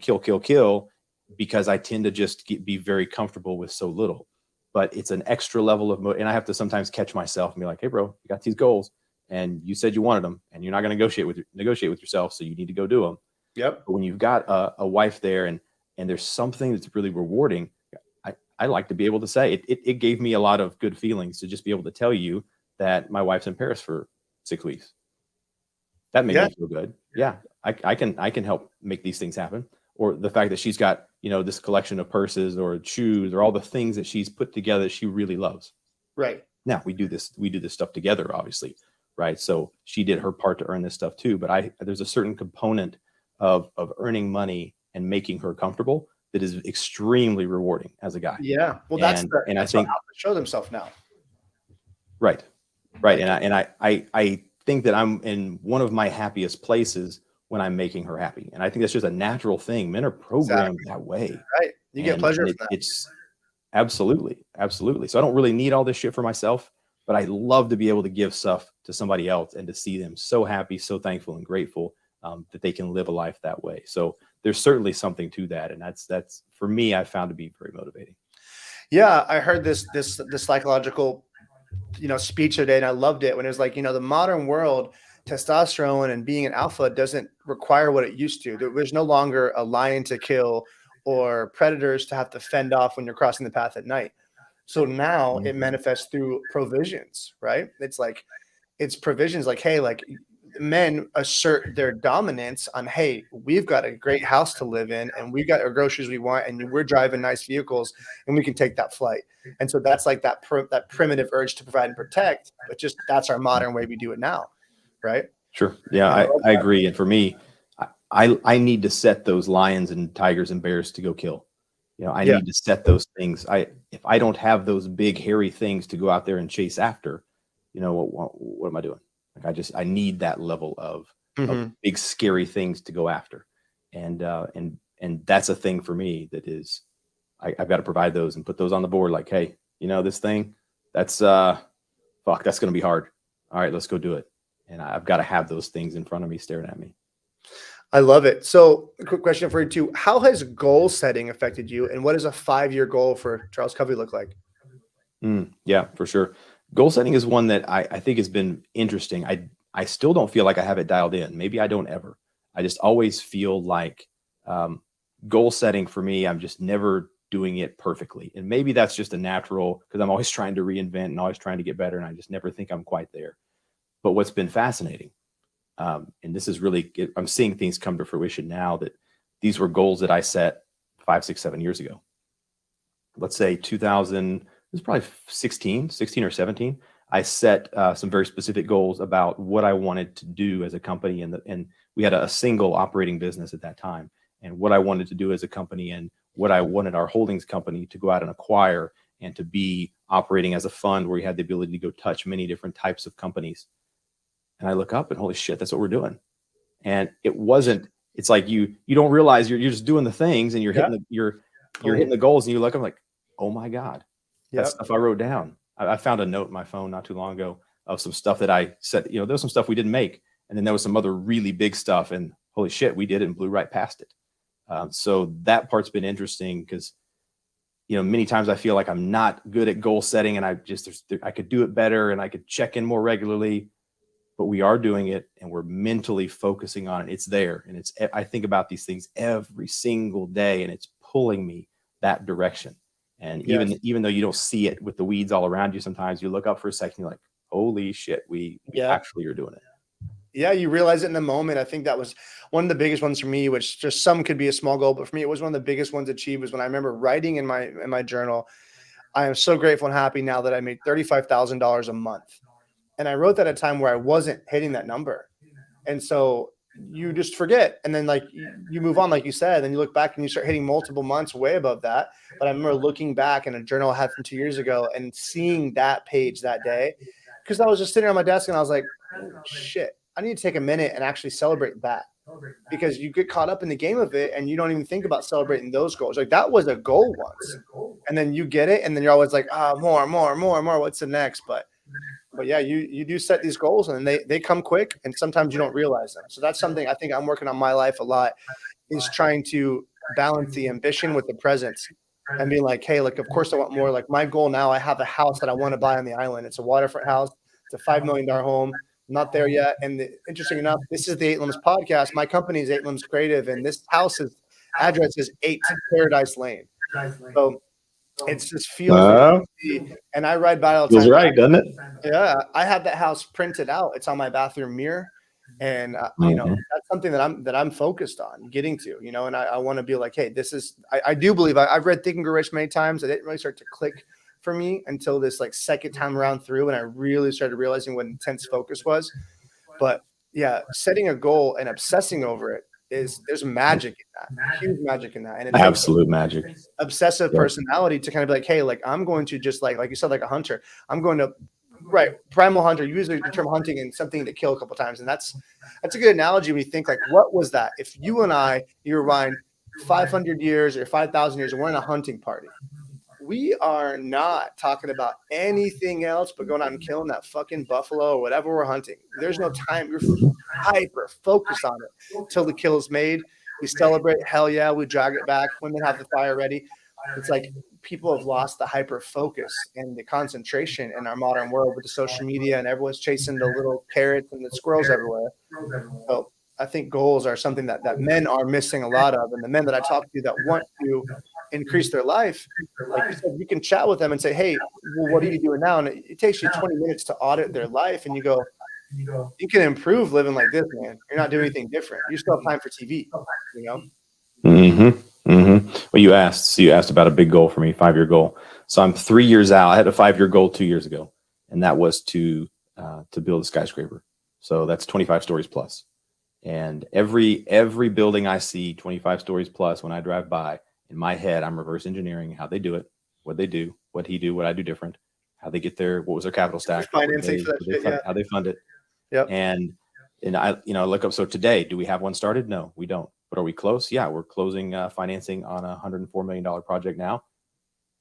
kill because I tend to just be very comfortable with so little, but it's an extra level of, and I have to sometimes catch myself and be like, hey bro, you got these goals and you said you wanted them and you're not going to negotiate with yourself. So you need to go do them. Yep. But when you've got a wife there and there's something that's really rewarding, I like to be able to say it gave me a lot of good feelings to just be able to tell you that my wife's in Paris for 6 weeks. That made Yeah. me feel good. Yeah, I can help make these things happen. Or the fact that she's got, this collection of purses or shoes or all the things that she's put together that she really loves. Right. Now we do this stuff together, obviously, right? So she did her part to earn this stuff too. But there's a certain component of earning money and making her comfortable that is extremely rewarding as a guy. Yeah. Well, And I that's how think outlets show themselves now. right, right. Like, And I think that I'm in one of my happiest places when I'm making her happy. And I think that's just a natural thing. Men are programmed exactly. that way. Right. You get And pleasure and from that. it's absolutely, absolutely. So I don't really need all this shit for myself, but I love to be able to give stuff to somebody else and to see them so happy, so thankful and grateful that they can live a life that way. So there's certainly something to that. And that's for me, I found to be very motivating. Yeah, I heard this psychological speech today, and I loved it when it was like, the modern world, testosterone and being an alpha doesn't require what it used to. There's no longer a lion to kill or predators to have to fend off when you're crossing the path at night. So now it manifests through provisions, right? It's provisions like, hey, like men assert their dominance on, hey, we've got a great house to live in and we've got our groceries we want and we're driving nice vehicles and we can take that flight. And so that's like that primitive urge to provide and protect, but just that's our modern way we do it now, right? Sure. Yeah, I agree. And for me, I need to set those lions and tigers and bears to go kill. I need to set those things. If I don't have those big hairy things to go out there and chase after, what am I doing? Like I need that level of big scary things to go after, and that's a thing for me that is I've got to provide those and put those on the board. Like, hey, this thing that's that's going to be hard. All right, let's go do it. And I've got to have those things in front of me staring at me. I love it. So a quick question for you too. How has goal setting affected you? And what does a 5-year goal for Charles Covey look like? Yeah, for sure. Goal setting is one that I think has been interesting. I still don't feel like I have it dialed in. Maybe I don't ever. I just always feel like goal setting for me, I'm just never doing it perfectly. And maybe that's just a natural because I'm always trying to reinvent and always trying to get better. And I just never think I'm quite there. But what's been fascinating, and this is really, I'm seeing things come to fruition now that these were goals that I set 5, 6, 7 years ago. Let's say 2000, it was probably 16 or 17. I set some very specific goals about what I wanted to do as a company. And we had a single operating business at that time. And what I wanted to do as a company and what I wanted our holdings company to go out and acquire and to be operating as a fund where we had the ability to go touch many different types of companies. And I look up and holy shit, that's what we're doing. And it's like you don't realize you're just doing the things and you're hitting you're hitting the goals and you look up like, oh my God, that's stuff I wrote down. I found a note in my phone not too long ago of some stuff that I said, there was some stuff we didn't make. And then there was some other really big stuff and holy shit, we did it and blew right past it. So that part's been interesting because, many times I feel like I'm not good at goal setting and I could do it better and I could check in more regularly. But we are doing it and we're mentally focusing on it. It's there. And I think about these things every single day and it's pulling me that direction. And even though you don't see it with the weeds all around you, sometimes you look up for a second, you're like, holy shit, we actually are doing it. Yeah, you realize it in the moment. I think that was one of the biggest ones for me, which just some could be a small goal, but for me, it was one of the biggest ones achieved was when I remember writing in my journal, I am so grateful and happy now that I made $35,000 a month. And I wrote that at a time where I wasn't hitting that number. And so you just forget. And then like you move on, like you said, then you look back and you start hitting multiple months way above that. But I remember looking back in a journal I had from 2 years ago and seeing that page that day, because I was just sitting on my desk and I was like, oh, shit, I need to take a minute and actually celebrate that. Because you get caught up in the game of it and you don't even think about celebrating those goals. Like that was a goal once. And then you get it. And then you're always like, more. What's the next? But yeah, you do set these goals and they come quick and sometimes you don't realize them. So that's something I think I'm working on my life a lot is trying to balance the ambition with the presence and being like, hey, like, of course I want more. Like my goal now, I have a house that I want to buy on the island. It's a waterfront house. It's a $5 million home. I'm not there yet. And interesting enough, this is the 8 Limbs podcast. My company is 8 Limbs Creative and this house's address is 8 Paradise Lane. So it's just feels and I ride by all the time. Feels right, doesn't it? Yeah, I have that house printed out. It's on my bathroom mirror, and that's something that I'm focused on getting to. And I want to be like, hey, this is. I do believe I've read Think and Grow Rich many times. I didn't really start to click for me until this like second time around through, and I really started realizing what intense focus was. But yeah, setting a goal and obsessing over it there's magic in that, huge magic in that, and absolute magic. Obsessive personality to kind of be like, hey, like I'm going to just like you said, like a hunter. I'm going to primal hunter. You use the term hunting and something to kill a couple times, and that's a good analogy when you think like, what was that? If you and you rewind 500 years or 5,000 years, and we're in a hunting party. We are not talking about anything else but going out and killing that fucking buffalo or whatever we're hunting. There's no time. You're hyper focused on it until the kill is made. We celebrate. Hell yeah. We drag it back. Women have the fire ready. It's like people have lost the hyper focus and the concentration in our modern world with the social media, and everyone's chasing the little carrots and the squirrels everywhere. So I think goals are something that men are missing a lot of. And the men that I talk to that want to increase their life, like you said, you can chat with them and say, hey, well, what are you doing now? And it takes you 20 minutes to audit their life. And you go, you can improve living like this, man. You're not doing anything different. You still have time for TV, you know? Well, you asked about a big goal for me, 5-year goal. So I'm 3 years out. I had a 5-year goal 2 years ago, and that was to build a skyscraper. So that's 25 stories plus. And every building I see 25 stories plus, when I drive by, in my head, I'm reverse engineering how they do it, what they do, what he do, what I do different, how they get there, what was their capital stack, Financing for that shit, yeah. how they fund it. Yep. And I, look up. So today, do we have one started? No, we don't. But are we close? Yeah, we're closing financing on a $104 million project now.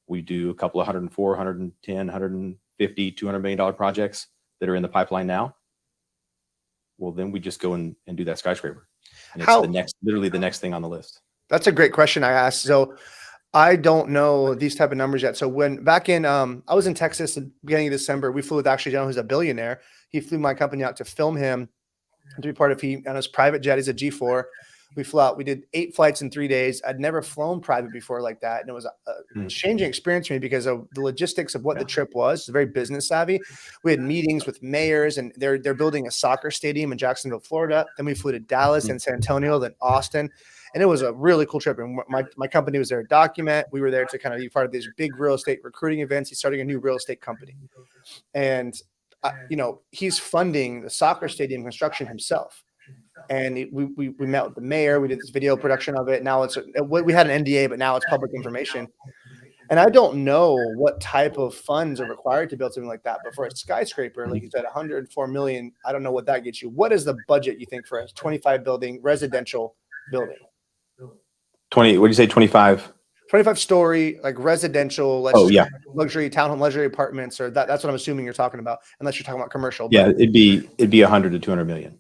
We do a couple of 104, 110, 150, $200 million projects that are in the pipeline now. Well, then we just go and do that skyscraper. And it's literally the next thing on the list. That's a great question I asked. So I don't know these type of numbers yet. So when back in, I was in Texas at the beginning of December, we flew with actually John, who's a billionaire. He flew my company out to film him, to be part of on his private jet. He's a G4. We flew out. We did 8 flights in 3 days. I'd never flown private before like that. And it was a changing experience for me because of the logistics of what the trip was. It's very business savvy. We had meetings with mayors, and they're building a soccer stadium in Jacksonville, Florida. Then we flew to Dallas and San Antonio, then Austin. And it was a really cool trip. And my company was there to document. We were there to kind of be part of these big real estate recruiting events. He's starting a new real estate company. And, he's funding the soccer stadium construction himself. And we met with the mayor. We did this video production of it. Now we had an NDA, but now it's public information. And I don't know what type of funds are required to build something like that. But for a skyscraper, like you said, 104 million, I don't know what that gets you. What is the budget you think for a 25 building residential building? 20, what do you say, 25? 25 story, like residential, luxury townhome, luxury apartments, or that's what I'm assuming you're talking about, unless you're talking about commercial. Yeah, it'd be 100 to 200 million.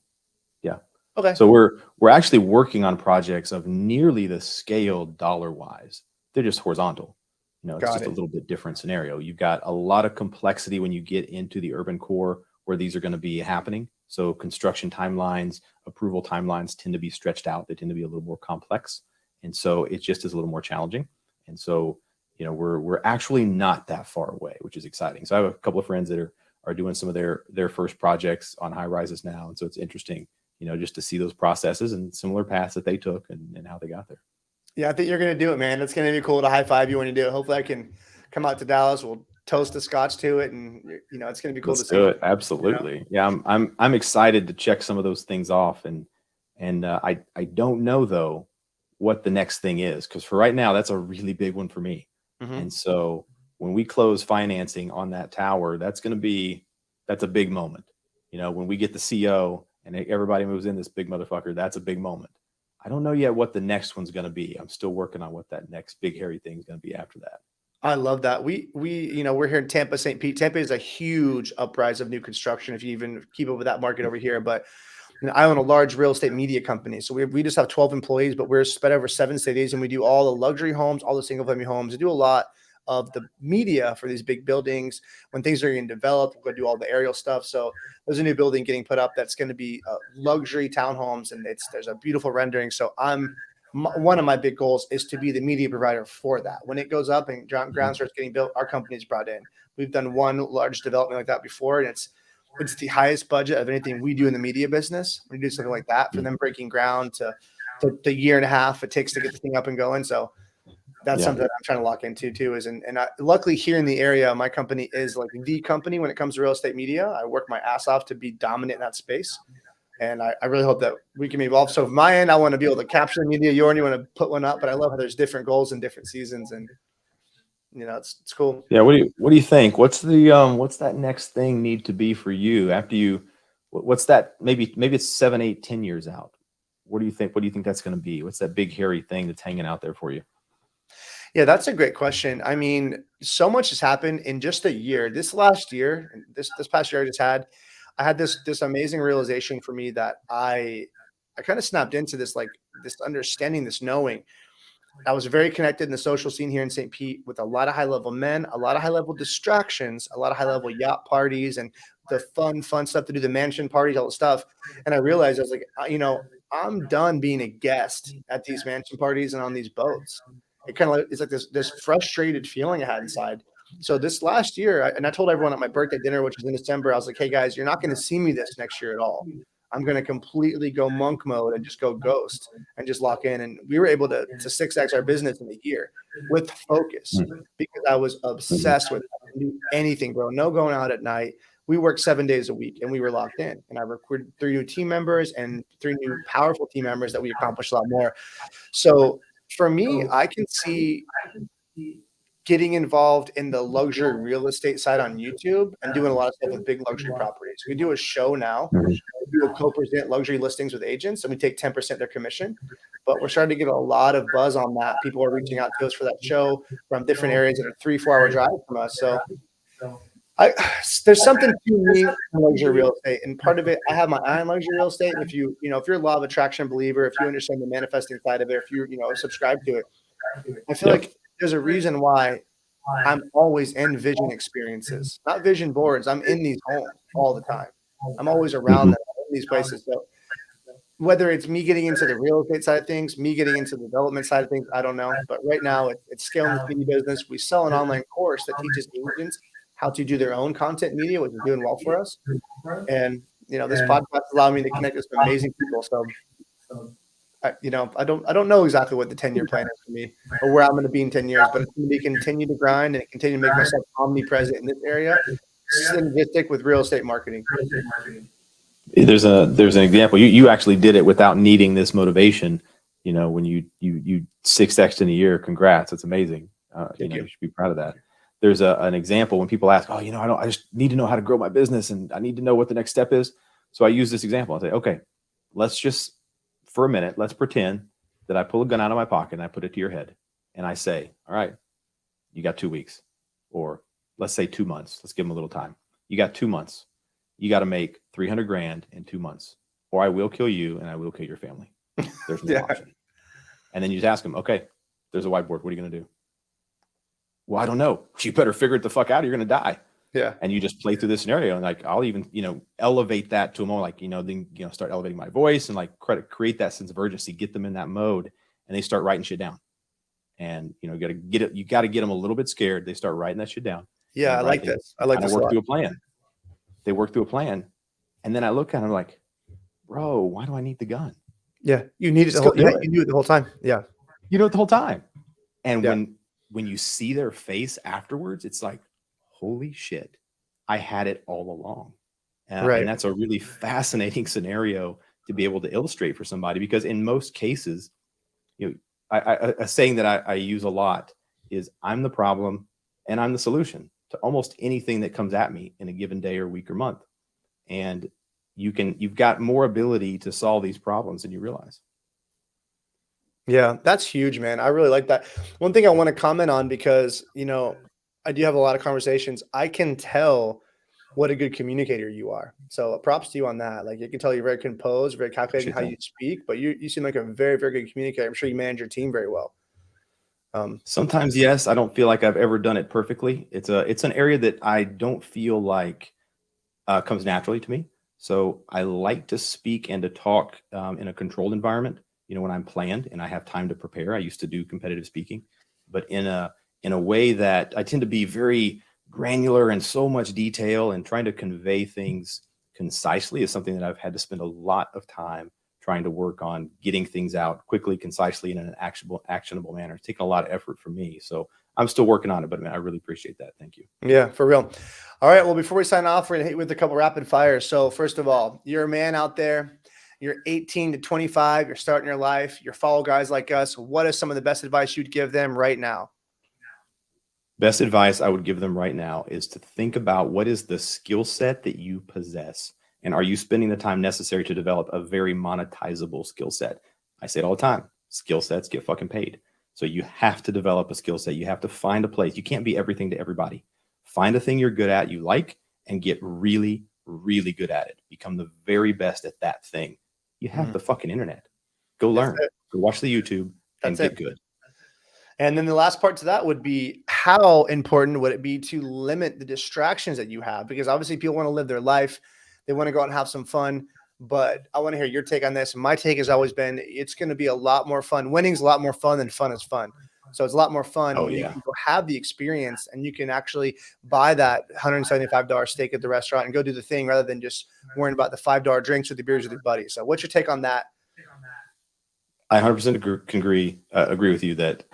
Yeah. Okay. So we're actually working on projects of nearly the scale dollar wise. They're just horizontal. It's just a little bit different scenario. You've got a lot of complexity when you get into the urban core where these are going to be happening. So construction timelines, approval timelines tend to be stretched out. They tend to be a little more complex. And so it just is a little more challenging. And so, we're actually not that far away, which is exciting. So I have a couple of friends that are doing some of their first projects on high rises now. And so it's interesting, just to see those processes and similar paths that they took and how they got there. Yeah, I think you're going to do it, man. It's going to be cool to high five you when you do it. Hopefully I can come out to Dallas. We'll toast a scotch to it. And, it's going to be cool to see. Do it. Absolutely. Yeah. I'm excited to check some of those things off. And I don't know though what the next thing is, because for right now, that's a really big one for me. Mm-hmm. And so when we close financing on that tower, that's a big moment. When we get the CO and everybody moves in this big motherfucker, that's a big moment. I don't know yet what the next one's going to be. I'm still working on what that next big hairy thing is going to be after that. I love that. We're here in Tampa, St. Pete. Tampa is a huge uprise of new construction, if you even keep up with that market over here. But I own a large real estate media company. So we just have 12 employees, but we're spread over 7 cities, and we do all the luxury homes, all the single family homes. We do a lot of the media for these big buildings. When things are getting developed, we're going to do all the aerial stuff. So there's a new building getting put up that's going to be luxury townhomes, and there's a beautiful rendering. So one of my big goals is to be the media provider for that. When it goes up and ground starts getting built, our company's brought in. We've done one large development like that before, and it's the highest budget of anything we do in the media business. We do something like that for them, breaking ground to the year and a half it takes to get the thing up and going. So that's something that I'm trying to lock into too. Luckily here in the area, my company is like the company when it comes to real estate media. I work my ass off to be dominant in that space. And I really hope that we can evolve. So from my end, I want to be able to capture the media. You already want to put one up, but I love how there's different goals in different seasons, and it's cool. Yeah. What do you think? What's that next thing need to be for you after you? What's that? Maybe it's 7, 8, 10 years out. What do you think? What do you think that's going to be? What's that big hairy thing that's hanging out there for you? Yeah, that's a great question. I mean, so much has happened in just a year. This last year, this past year I had this amazing realization for me that I kind of snapped into this understanding, this knowing. I was very connected in the social scene here in St. Pete with a lot of high level men, a lot of high level distractions, a lot of high level yacht parties and the fun stuff to do, the mansion parties, all the stuff. And I realized I was like, I'm done being a guest at these mansion parties and on these boats. It kind of like, it's like this frustrated feeling I had inside. So this last year, and I told everyone at my birthday dinner, which was in December, I was like, hey guys, you're not going to see me this next year at all. I'm going to completely go monk mode and just go ghost and just lock in. And we were able to 6x our business in a year with focus because I was obsessed with anything, bro. No going out at night. We worked 7 days a week and we were locked in. And I recruited 3 new team members and 3 new powerful team members that we accomplished a lot more. So for me, I can see getting involved in the luxury real estate side on YouTube and doing a lot of stuff with big luxury properties. We do a show now. We do co-present luxury listings with agents and we take 10% their commission. But we're starting to get a lot of buzz on that. People are reaching out to us for that show from different areas that are 3-4 hour drive from us. So there's something to me in luxury real estate, and part of it, I have my eye on luxury real estate. And if if you're a law of attraction believer, if you understand the manifesting side of it, if you subscribe to it, I feel like there's a reason why I'm always in vision experiences, not vision boards. I'm in these homes all the time. I'm always around them in these places. So whether it's me getting into the real estate side of things, me getting into the development side of things, I don't know. But right now, it's scaling the media business. We sell an online course that teaches agents how to do their own content media, which is doing well for us. And this podcast allowed me to connect with some amazing people. So I don't know exactly what the 10-year plan is for me or where I'm going to be in 10 years, but it's going to be continue to grind and continue to make myself omnipresent in this area, synergistic with real estate marketing. There's an example. You actually did it without needing this motivation. When you 6x in a year, congrats. It's amazing. You should be proud of that. There's an example when people ask, I just need to know how to grow my business and I need to know what the next step is. So I use this example. I say, okay, let's just, for a minute, let's pretend that I pull a gun out of my pocket and I put it to your head and I say, all right, you got 2 weeks, or let's say 2 months. Let's give them a little time. You got 2 months. You got to make $300,000 in 2 months, or I will kill you and I will kill your family. There's no option. And then you just ask them, okay, there's a whiteboard. What are you going to do? Well, I don't know. You better figure it the fuck out. You're going to die. Yeah. And you just play through this scenario. And like, I'll even, elevate that to a more like, then, start elevating my voice and like create that sense of urgency, get them in that mode, and they start writing shit down. And, you got to get them a little bit scared. They start writing that shit down. Yeah. I like this. I like this. Work through a plan. They work through a plan. And then I look at them like, bro, why do I need the gun? Yeah. You need it you knew it the whole time. Yeah. You know it the whole time. And when you see their face afterwards, it's like, holy shit, I had it all along. And that's a really fascinating scenario to be able to illustrate for somebody, because in most cases, a saying that I use a lot is I'm the problem and I'm the solution to almost anything that comes at me in a given day or week or month. And you've got more ability to solve these problems than you realize. Yeah, that's huge, man. I really like that. One thing I want to comment on, because, I do have a lot of conversations. I can tell what a good communicator you are. So props to you on that. Like, you can tell you're very composed, very calculating how you speak, but you seem like a very, very good communicator. I'm sure you manage your team very well. Sometimes, yes. I don't feel like I've ever done it perfectly. It's an area that I don't feel like comes naturally to me. So I like to speak and to talk in a controlled environment. When I'm planned and I have time to prepare. I used to do competitive speaking, but in a way that I tend to be very granular and so much detail, and trying to convey things concisely is something that I've had to spend a lot of time trying to work on, getting things out quickly, concisely, in an actionable manner. It's taken a lot of effort for me. So I'm still working on it, but man, I really appreciate that. Thank you. Yeah, for real. All right. Well, before we sign off, we're going to hit you with a couple rapid fires. So first of all, you're a man out there. You're 18 to 25. You're starting your life. You follow guys like us. What is some of the best advice you'd give them right now? Best advice I would give them right now is to think about what is the skill set that you possess, and are you spending the time necessary to develop a very monetizable skill set? I say it all the time. Skill sets get fucking paid. So you have to develop a skill set. You have to find a place. You can't be everything to everybody. Find a thing you're good at, you like, and get really, really good at it. Become the very best at that thing. You have the fucking internet. Go learn. Go watch the YouTube and get good. And then the last part to that would be, how important would it be to limit the distractions that you have? Because obviously people want to live their life. They want to go out and have some fun. But I want to hear your take on this. My take has always been, it's going to be a lot more fun. Winning's a lot more fun than fun is fun. So it's a lot more fun Oh when you yeah. can go have the experience and you can actually buy that $175 steak at the restaurant and go do the thing rather than just worrying about the $5 drinks or the beers with your buddies. So what's your take on that? I 100% agree with you that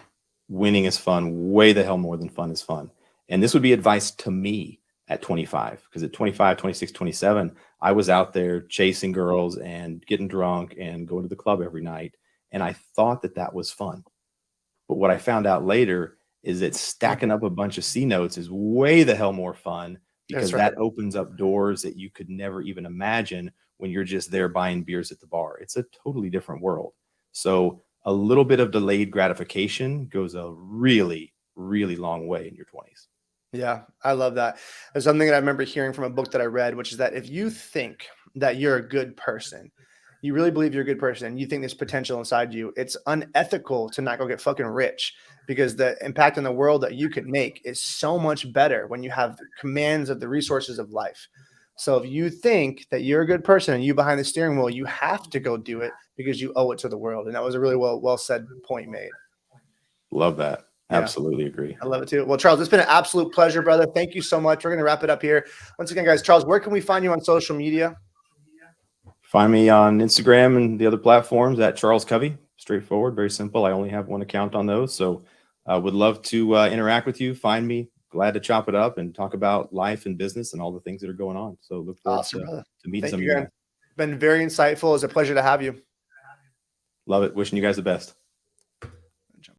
winning is fun, way the hell more than fun is fun. And this would be advice to me at 25, because at 25, 26, 27, I was out there chasing girls and getting drunk and going to the club every night. And I thought that that was fun. But what I found out later is that stacking up a bunch of C notes is way the hell more fun, because That's right. that opens up doors that you could never even imagine when you're just there buying beers at the bar. It's a totally different world. So a little bit of delayed gratification goes a really, really long way in your 20s. Yeah, I love that. There's something that I remember hearing from a book that I read, which is that if you think that you're a good person, you really believe you're a good person, and you think there's potential inside you, it's unethical to not go get fucking rich, because the impact in the world that you could make is so much better when you have the commands of the resources of life. So if you think that you're a good person and you behind the steering wheel, you have to go do it because you owe it to the world. And that was a really well said point made. Love that. Yeah. Absolutely agree. I love it too. Well, Charles, it's been an absolute pleasure, brother. Thank you so much. We're going to wrap it up here. Once again, guys, Charles, where can we find you on social media? Find me on Instagram and the other platforms at Charles Covey. Straightforward, very simple. I only have one account on those. So I would love to interact with you. Find me. Glad to chop it up and talk about life and business and all the things that are going on. So look forward Awesome, brother. to meeting Thank some of you, you again. guys. Been very insightful. It's a pleasure to have you. Love it. Wishing you guys the best.